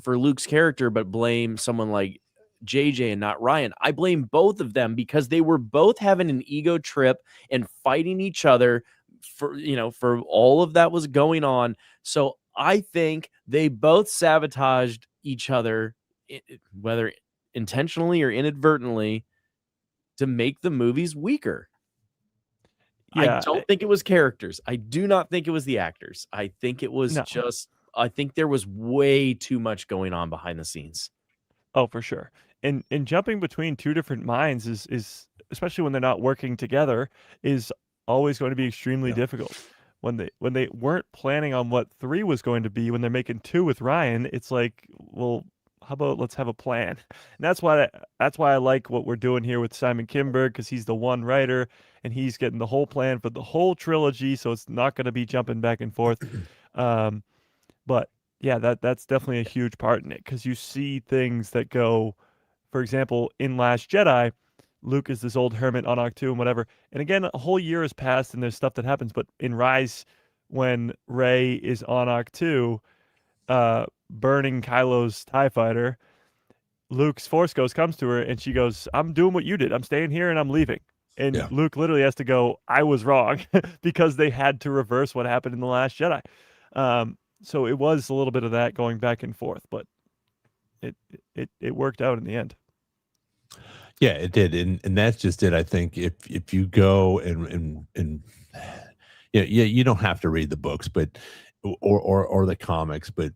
Luke's character, but blame someone like JJ and not Ryan. I blame both of them because they were both having an ego trip and fighting each other for all of that was going on. So I think they both sabotaged each other, whether intentionally or inadvertently, to make the movies weaker. I don't think it was characters. I do not think it was the actors. I think it was I think there was way too much going on behind the scenes. Oh, for sure. And jumping between two different minds is especially when they're not working together, is always going to be extremely difficult. When they weren't planning on what 3 was going to be, when they're making 2 with Ryan, it's like, well, how about let's have a plan? And that's why I like what we're doing here with Simon Kinberg, because he's the one writer and he's getting the whole plan for the whole trilogy, so it's not going to be jumping back and forth. But yeah, that's definitely a huge part in it, because you see things that go, for example, in Last Jedi, Luke is this old hermit on Ahch-To and whatever. And again, a whole year has passed and there's stuff that happens. But in Rise, when Rey is on Ahch-To, burning Kylo's TIE fighter, Luke's Force Ghost comes to her and she goes, I'm doing what you did. I'm staying here and I'm leaving. And Luke literally has to go, I was wrong, because they had to reverse what happened in The Last Jedi. So it was a little bit of that going back and forth, but it worked out in the end. Yeah, it did, and that's just it. I think if you go and you don't have to read the books, but or the comics, but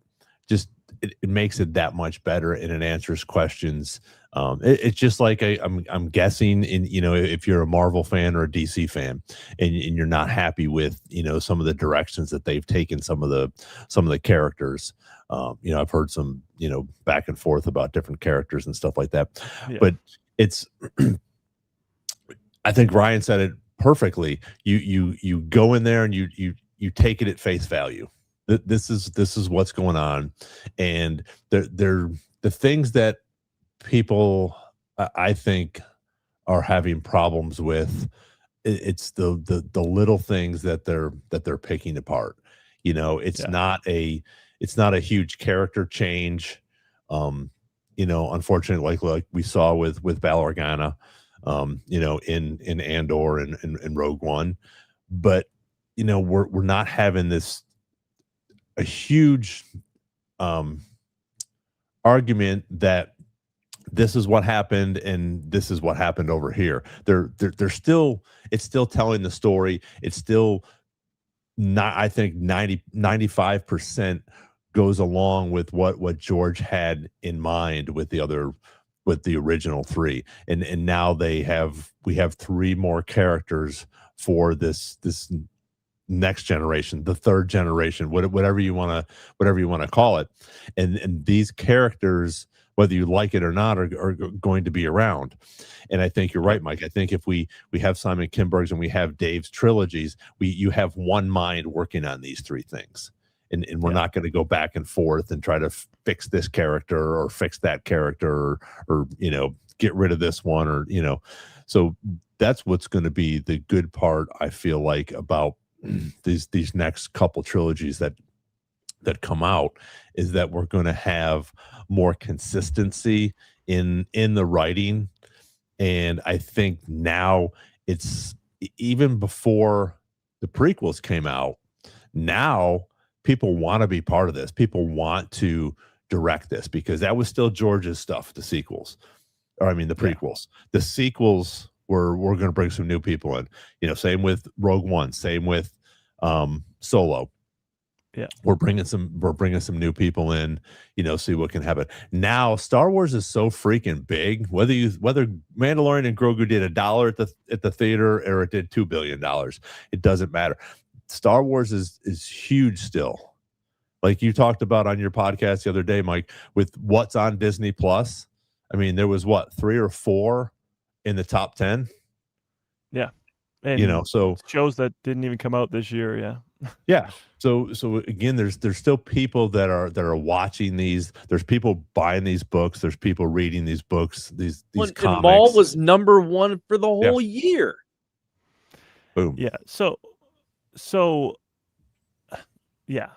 just it makes it that much better, and it answers questions. It's just like I'm guessing if you're a Marvel fan or a DC fan, and you're not happy with some of the directions that they've taken some of the characters. I've heard some back and forth about different characters and stuff like that, but it's I think Ryan said it perfectly. You go in there and you take it at face value. This is what's going on, and they're the things that people I think are having problems with. It's the little things that they're picking apart. It's not a huge character change. Unfortunately, like we saw with Bail Organa, in Andor and Rogue One, but we're not having a huge argument that this is what happened and this is what happened over here. It's still telling the story. It's still not, I think 95% goes along with what George had in mind with the original 3. And now we have 3 more characters for this next generation, the 3rd generation, whatever you want to call it. And these characters, whether you like it or not, are going to be around. And I think you're right, Mike. I think if we have Simon Kinberg's and we have Dave's trilogies, you have one mind working on these 3 things. And we're not going to go back and forth and try to fix this character or fix that character or get rid of this one or so that's what's going to be the good part, I feel like, about these next couple trilogies that come out, is that we're going to have more consistency in the writing. And I think now, it's even before the prequels came out, now people want to be part of this. People want to direct this, because that was still George's stuff, the sequels. Or I mean the prequels. The sequels we're going to bring some new people in. Same with Rogue One, same with Solo. Yeah, we're bringing some new people in, see what can happen. Now Star Wars is so freaking big, whether Mandalorian and Grogu did $1 at the theater or it did $2 billion, it doesn't matter. Star Wars is huge still. Like you talked about on your podcast the other day, Mike, with what's on Disney Plus. I mean, there was 3 or 4 in the top 10. Yeah. And so shows that didn't even come out this year. Yeah. Yeah. So again, there's still people that are watching these. There's people buying these books. There's people reading these books. These And comics. Maul was #1 for the whole year. Boom. Yeah. So yeah.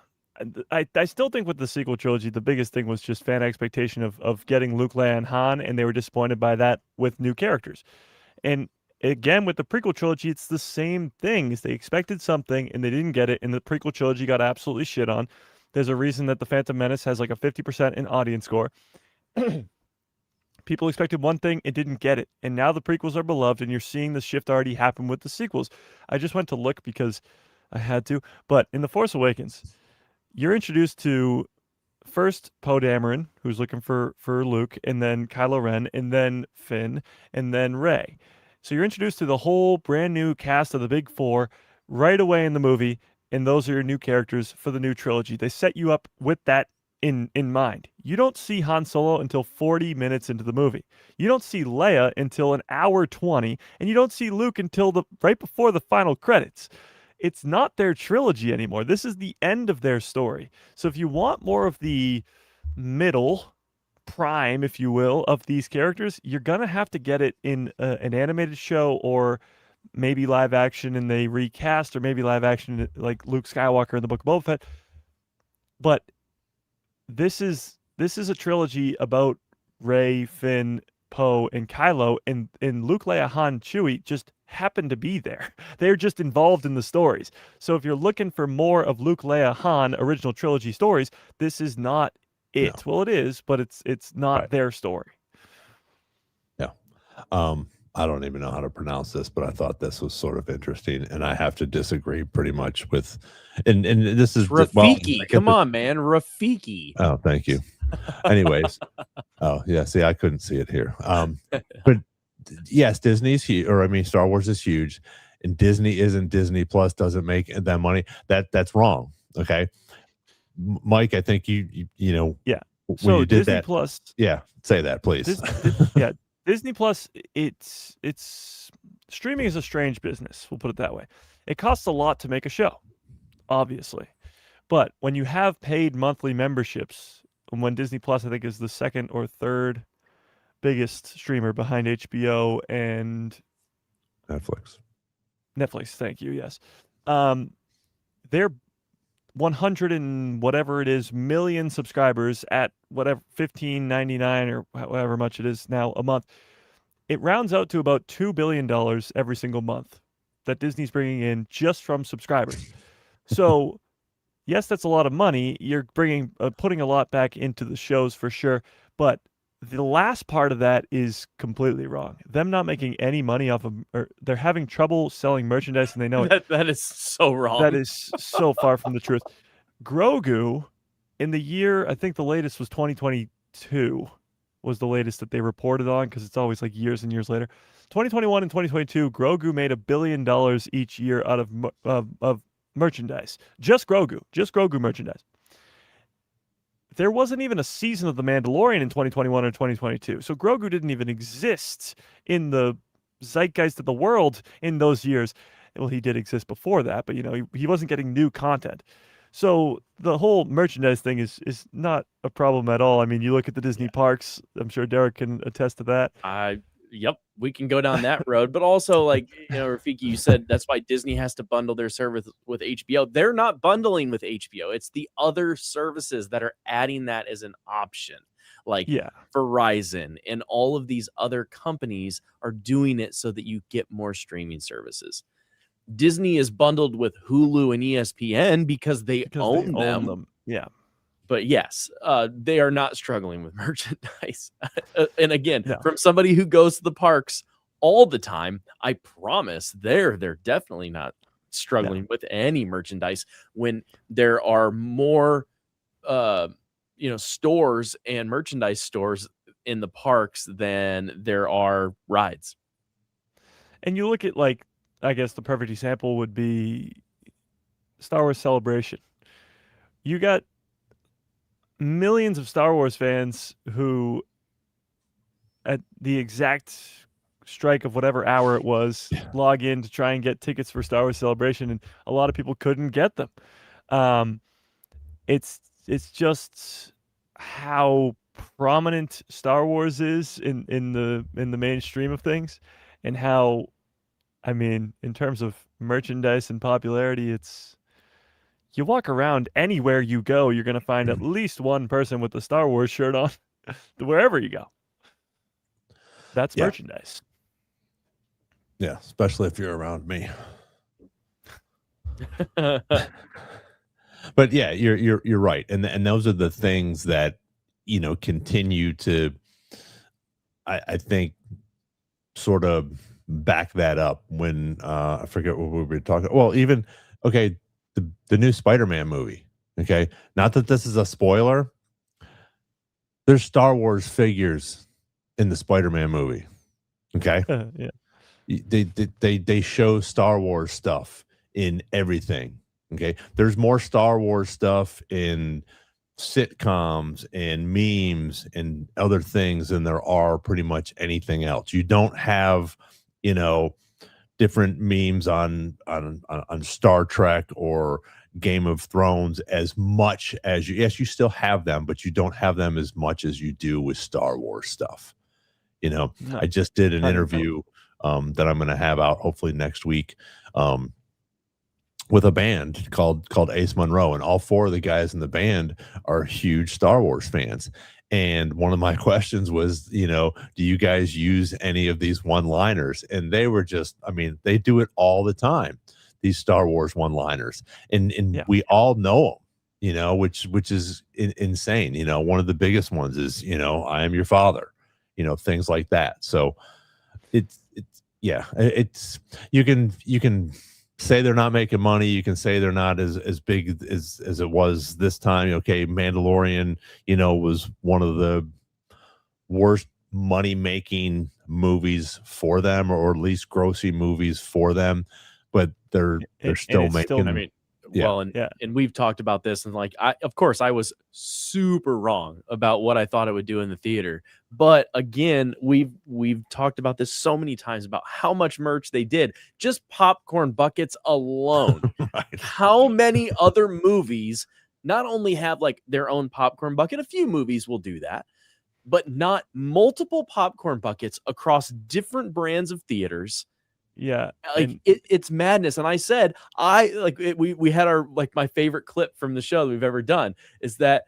I still think with the sequel trilogy, the biggest thing was just fan expectation of getting Luke, Leia, and Han, and they were disappointed by that with new characters. And again, with the prequel trilogy, it's the same thing. They expected something and they didn't get it, and the prequel trilogy got absolutely shit on. There's a reason that the Phantom Menace has like a 50% in audience score. People expected one thing and didn't get it, and now the prequels are beloved, and you're seeing the shift already happen with the sequels. I just went to look because I had to, but in The Force Awakens, you're introduced to first Poe Dameron, who's looking for Luke, and then Kylo Ren, and then Finn, and then Rey. So you're introduced to the whole brand new cast of the Big Four right away in the movie, and those are your new characters for the new trilogy. They set you up with that in mind. You don't see Han Solo until 40 minutes into the movie. You don't see Leia until an hour 20, and you don't see Luke until right before the final credits. It's not their trilogy anymore. This is the end of their story. So if you want more of the middle prime, if you will, of these characters, you're going to have to get it in an animated show or maybe live action and they recast, or maybe live action like Luke Skywalker in the Book of Boba Fett. But this is a trilogy about Rey, Finn, Poe, and Kylo, and Luke, Leia, Han, Chewie just happen to be there. They're just involved in the stories. So if you're looking for more of Luke, Leia, Han original trilogy stories, this is not it. No. Well, it is, but it's not their story. Yeah. I don't even know how to pronounce this, but I thought this was sort of interesting, and I have to disagree pretty much with. And this is Rafiki. Come on, man, Rafiki. Oh, thank you. Anyways, oh yeah. See, I couldn't see it here. But yes, Star Wars is huge, and Disney isn't. Disney Plus doesn't make that money. That's wrong. Okay, Mike, I think you know. Yeah. When so you did Disney that, Plus. Yeah, say that, please. Yeah. Disney Plus, it's streaming is a strange business. We'll put it that way. It costs a lot to make a show, obviously. But when you have paid monthly memberships, and when Disney Plus, I think, is the second or third biggest streamer behind HBO and Netflix, thank you, yes. They're 100 and whatever it is million subscribers at whatever $15.99 or however much it is now a month. It rounds out to about $2 billion every single month that Disney's bringing in just from subscribers. So yes, that's a lot of money. You're putting a lot back into the shows for sure, but the last part of that is completely wrong. Them not making any money off of, or they're having trouble selling merchandise, and they know it. That is so wrong. That is so far from the truth. Grogu, in the year, I think the latest was 2022, was the latest that they reported on, because it's always like years and years later. 2021 and 2022, Grogu made $1 billion each year out of merchandise. Just Grogu merchandise. There wasn't even a season of The Mandalorian in 2021 or 2022. So Grogu didn't even exist in the zeitgeist of the world in those years. Well, he did exist before that, but he wasn't getting new content. So the whole merchandise thing is not a problem at all. I mean, you look at the Disney parks. I'm sure Derek can attest to that. Yep, we can go down that road. But also, like, Rafiki, you said that's why Disney has to bundle their service with HBO. They're not bundling with HBO. It's the other services that are adding that as an option. Like Verizon and all of these other companies are doing it so that you get more streaming services. Disney is bundled with Hulu and ESPN because they own them. Yeah. But yes, they are not struggling with merchandise. And again, from somebody who goes to the parks all the time, I promise they're definitely not struggling with any merchandise when there are more, stores and merchandise stores in the parks than there are rides. And you look at, like, I guess the perfect example would be Star Wars Celebration. You got millions of Star Wars fans who, at the exact strike of whatever hour it was, log in to try and get tickets for Star Wars Celebration, and a lot of people couldn't get them. It's just how prominent Star Wars is in the mainstream of things, and how, I mean, in terms of merchandise and popularity, it's, you walk around anywhere you go, you're going to find at least one person with the Star Wars shirt on wherever you go. That's merchandise. Yeah, especially if you're around me. But yeah, you're right, and those are the things that, you know, continue to, I think, sort of back that up. When I forget what we were talking. Well, even the new Spider-Man movie. Okay, not that this is a spoiler. There's Star Wars figures in the Spider-Man movie. Okay, they show Star Wars stuff in everything. Okay, there's more Star Wars stuff in sitcoms and memes and other things than there are pretty much anything else. You don't have, you know, different memes on Star Trek or Game of Thrones as much as you. Yes, you still have them, but you don't have them as much as you do with Star Wars stuff. You know, No. I just did an interview that I'm going to have out hopefully next week with a band called Ace Monroe, and all four of the guys in the band are huge Star Wars fans. And one of my questions was, you know, do you guys use any of these one-liners? And they were just, I mean, they do it all the time, these Star Wars one-liners, and we all know them, you know, which is insane. You know, one of the biggest ones is, you know, I am your father, you know, things like that. So it's you can say they're not making money. You can say they're not as big as it was this time. Okay, Mandalorian, you know, was one of the worst money-making movies for them, or at least grossy movies for them. But they're still making. I mean, well, and we've talked about this, and like, of course, I was super wrong about what I thought it would do in the theater. But again, we've talked about this so many times about how much merch they did. Just popcorn buckets alone. Right. How many other movies not only have like their own popcorn bucket? A few movies will do that, but not multiple popcorn buckets across different brands of theaters. Yeah, like it's madness. And I said, we had our, like, my favorite clip from the show that we've ever done is that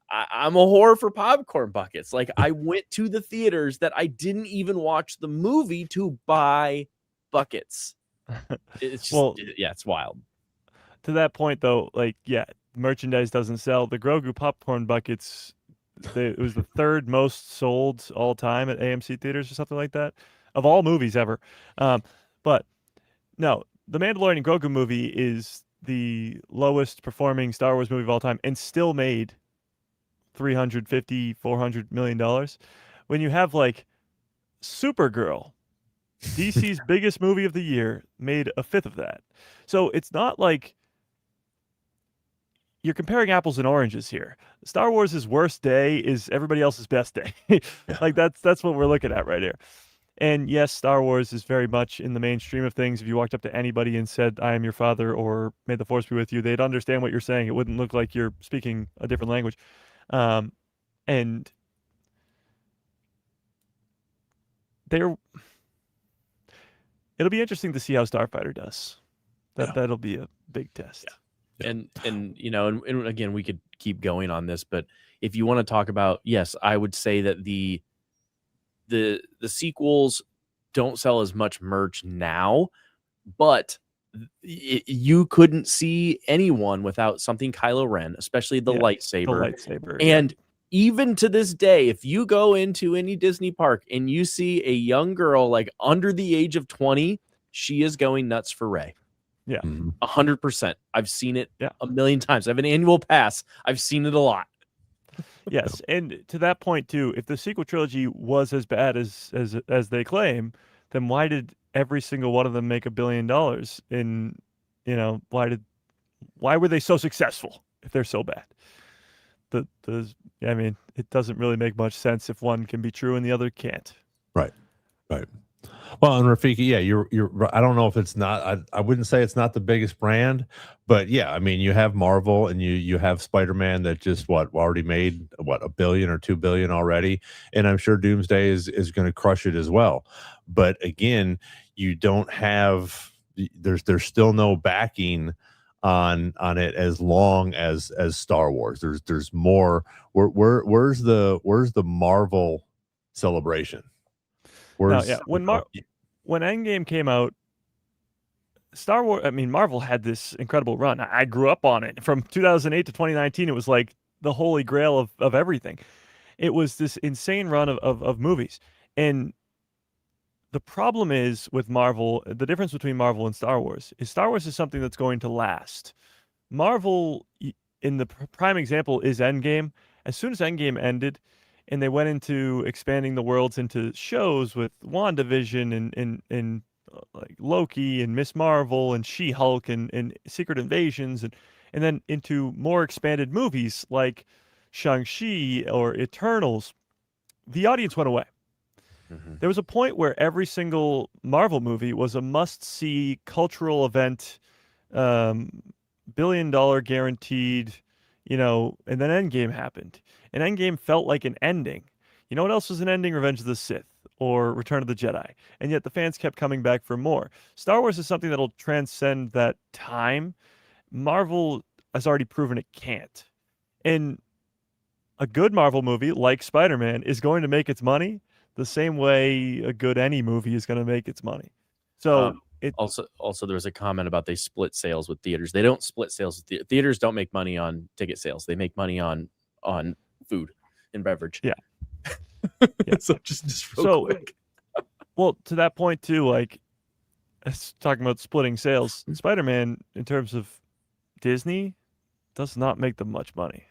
I'm a whore for popcorn buckets. Like, I went to the theaters that I didn't even watch the movie to buy buckets. It's just, it's wild. To that point, though, like, merchandise doesn't sell. The Grogu popcorn buckets, it was the third most sold all time at AMC theaters or something like that, of all movies ever. But no, the Mandalorian and Grogu movie is the lowest performing Star Wars movie of all time, and still made $350-400 million. When you have, like, Supergirl, DC's biggest movie of the year, made a fifth of that. So it's not like you're comparing apples and oranges here. Star Wars' worst day is everybody else's best day. Like, that's what we're looking at right here. And yes, Star Wars is very much in the mainstream of things. If you walked up to anybody and said, I am your father, or may the force be with you, they'd understand what you're saying. It wouldn't look like you're speaking a different language. And it'll be interesting to see how Starfighter does. That'll be a big test. Yeah. And you know, and again, we could keep going on this, but if you want to talk about, yes, I would say that the sequels don't sell as much merch now, but you couldn't see anyone without something Kylo Ren, especially the lightsaber. And even to this day, if you go into any Disney park and you see a young girl like under the age of 20, she is going nuts for Rey. Yeah. 100%. I've seen it a million times. I have an annual pass. I've seen it a lot. Yes, and to that point too, if the sequel trilogy was as bad as they claim, then why did every single one of them make $1 billion? In, you know, why were they so successful if they're so bad? I mean, it doesn't really make much sense if one can be true and the other can't. Right. Well, and Rafiki, yeah, you're. I don't know if it's not. I wouldn't say it's not the biggest brand, but yeah, I mean, you have Marvel and you have Spider-Man that just already made $1 billion or 2 billion already, and I'm sure Doomsday is going to crush it as well. But again, you don't have. There's still no backing on it as long as Star Wars. There's more. Where's the Marvel celebration? Yeah, when Endgame came out, Marvel had this incredible run. I grew up on it. From 2008 to 2019, it was like the holy grail of everything. It was this insane run of movies. And the problem is with Marvel, the difference between Marvel and Star Wars is something that's going to last. Marvel, in the prime example, is Endgame. As soon as Endgame ended, and they went into expanding the worlds into shows with WandaVision and like Loki and Miss Marvel and She-Hulk and Secret Invasions and then into more expanded movies like Shang-Chi or Eternals, the audience went away. Mm-hmm. There was a point where every single Marvel movie was a must-see cultural event, $1 billion guaranteed, and then Endgame happened. And Endgame felt like an ending. You know what else was an ending? Revenge of the Sith or Return of the Jedi. And yet the fans kept coming back for more. Star Wars is something that'll transcend that time. Marvel has already proven it can't. And a good Marvel movie like Spider-Man is going to make its money the same way a good any movie is going to make its money. So also there was a comment about they split sales with theaters. They don't split sales with theaters. Don't make money on ticket sales. They make money on food and beverage. Yeah. So just real quick. Well, to that point too, like talking about splitting sales, Spider-Man in terms of Disney does not make them much money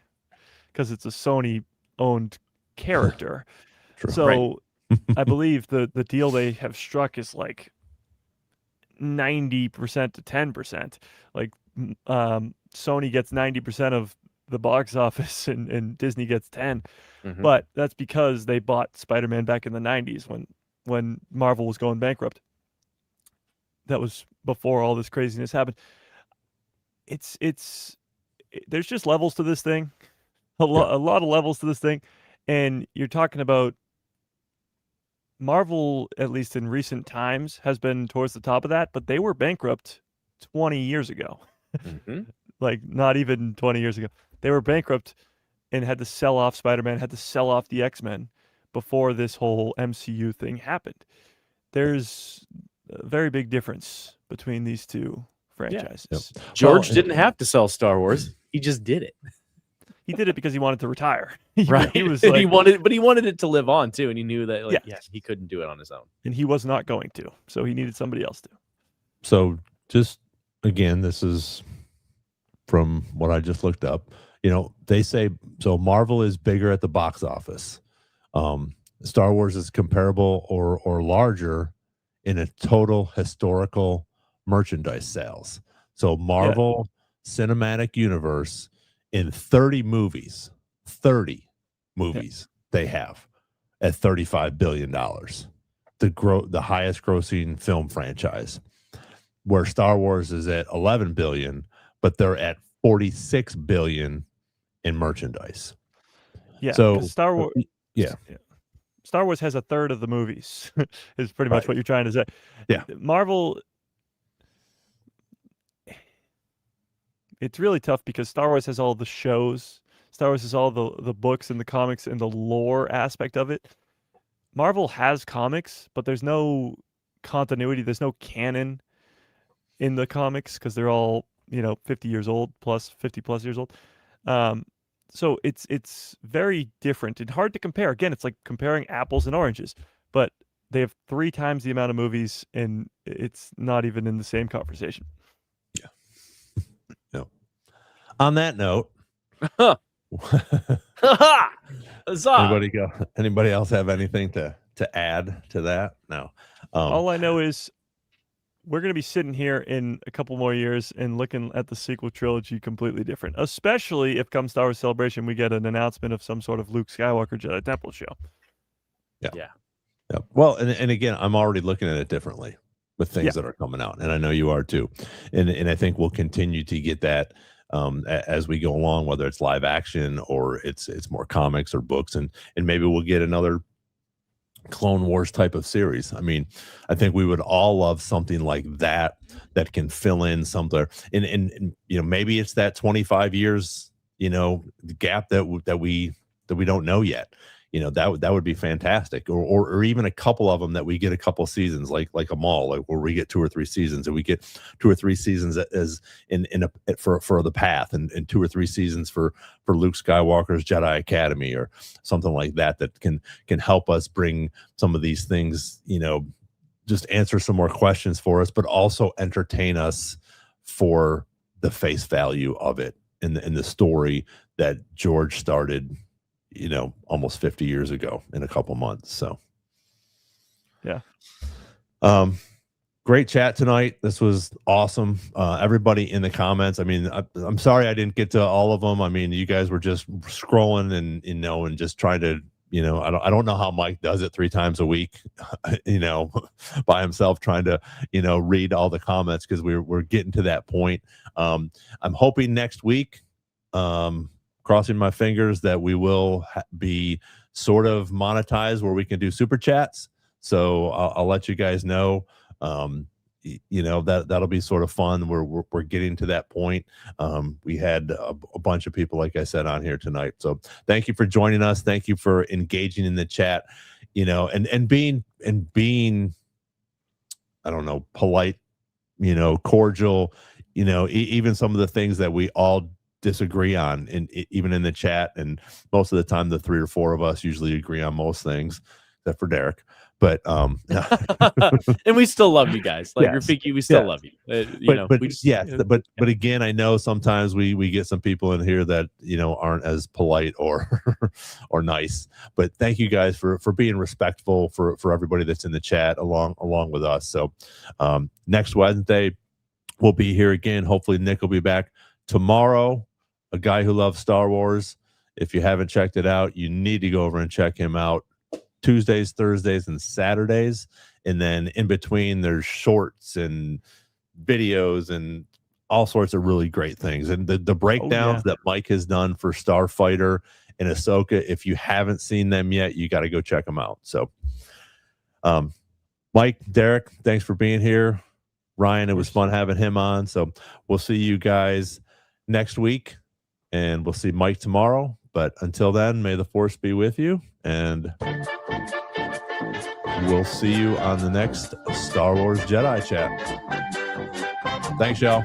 because it's a Sony-owned character. True. So right. I believe the deal they have struck is like 90% to 10%. Like Sony gets 90% of the box office and Disney gets 10. Mm-hmm. But that's because they bought Spider-Man back in the 90s when Marvel was going bankrupt. That was before all this craziness happened. There's just levels to this thing. A lot of levels to this thing. And you're talking about Marvel, at least in recent times, has been towards the top of that, but they were bankrupt 20 years ago. Mm-hmm. Like, not even 20 years ago. They were bankrupt and had to sell off Spider-Man, had to sell off the X-Men before this whole MCU thing happened. There's a very big difference between these two franchises. Yeah. Yep. George didn't have to sell Star Wars. He just did it. He did it because he wanted to retire. Right. He was like, he wanted it to live on too, and he knew that he couldn't do it on his own. And he was not going to. So he needed somebody else to. So just again, this is from what I just looked up. They say so Marvel is bigger at the box office. Star Wars is comparable or larger in a total historical merchandise sales. So Marvel Cinematic Universe in 30 movies, they have at $35 billion, the highest grossing film franchise, where Star Wars is at 11 billion, but they're at 46 billion in merchandise. Yeah. So Star Wars, Star Wars has a third of the movies is pretty much what you're trying to say. Yeah. Marvel, it's really tough because Star Wars has all the shows. Star Wars has all the books and the comics and the lore aspect of it. Marvel has comics, but there's no continuity. There's no canon in the comics because they're all 50 years old plus 50 plus years old. So it's very different and hard to compare. Again, it's like comparing apples and oranges, but they have 3 times the amount of movies and it's not even in the same conversation. Yeah. No. On that note, anybody else have anything to add to that? No. All I know is we're going to be sitting here in a couple more years and looking at the sequel trilogy completely different, especially if come Star Wars Celebration, we get an announcement of some sort of Luke Skywalker Jedi Temple show. Yeah. Yeah. Well, and again, I'm already looking at it differently with things that are coming out, and I know you are too. And I think we'll continue to get that as we go along, whether it's live action or it's more comics or books, and maybe we'll get another Clone Wars type of series. I mean, I think we would all love something like that can fill in something. And maybe it's that 25 years gap that we don't know yet. That would be fantastic, or even a couple of them that we get a couple seasons, like a mall, like where we get 2 or 3 seasons, and we get 2 or 3 seasons as for the path, and 2 or 3 seasons for Luke Skywalker's Jedi Academy, or something like that can help us bring some of these things, just answer some more questions for us, but also entertain us for the face value of it in the story that George started almost 50 years ago in a couple months. So yeah. Great chat tonight. This was awesome. Everybody in the comments, I mean, I'm sorry I didn't get to all of them. I mean, you guys were just scrolling and and just trying to, I don't know how Mike does it 3 times a week, by himself, trying to, read all the comments, because we're getting to that point. I'm hoping next week, crossing my fingers, that we will be sort of monetized where we can do super chats. So I'll let you guys know. That'll be sort of fun. We're getting to that point. We had a bunch of people, like I said, on here tonight. So thank you for joining us. Thank you for engaging in the chat, and being, I don't know, polite, cordial, even some of the things that we all disagree on, and even in the chat, and most of the time the 3 or 4 of us usually agree on most things, except for Derek. But and we still love you guys, like Rafiki, we still love you. But again, I know sometimes we get some people in here that aren't as polite or nice. But thank you guys for being respectful for everybody that's in the chat along with us. So next Wednesday we'll be here again. Hopefully Nick will be back tomorrow. A guy who loves Star Wars. If you haven't checked it out, you need to go over and check him out. Tuesdays, Thursdays, and Saturdays. And then in between, there's shorts and videos and all sorts of really great things. And the breakdowns that Mike has done for Starfighter and Ahsoka, if you haven't seen them yet, you got to go check them out. So Mike, Derek, thanks for being here. Ryan, it was fun having him on. So we'll see you guys next week, and we'll see Mike tomorrow. But until then, may the Force be with you, and we'll see you on the next Star Wars Jedi Chat. Thanks, y'all.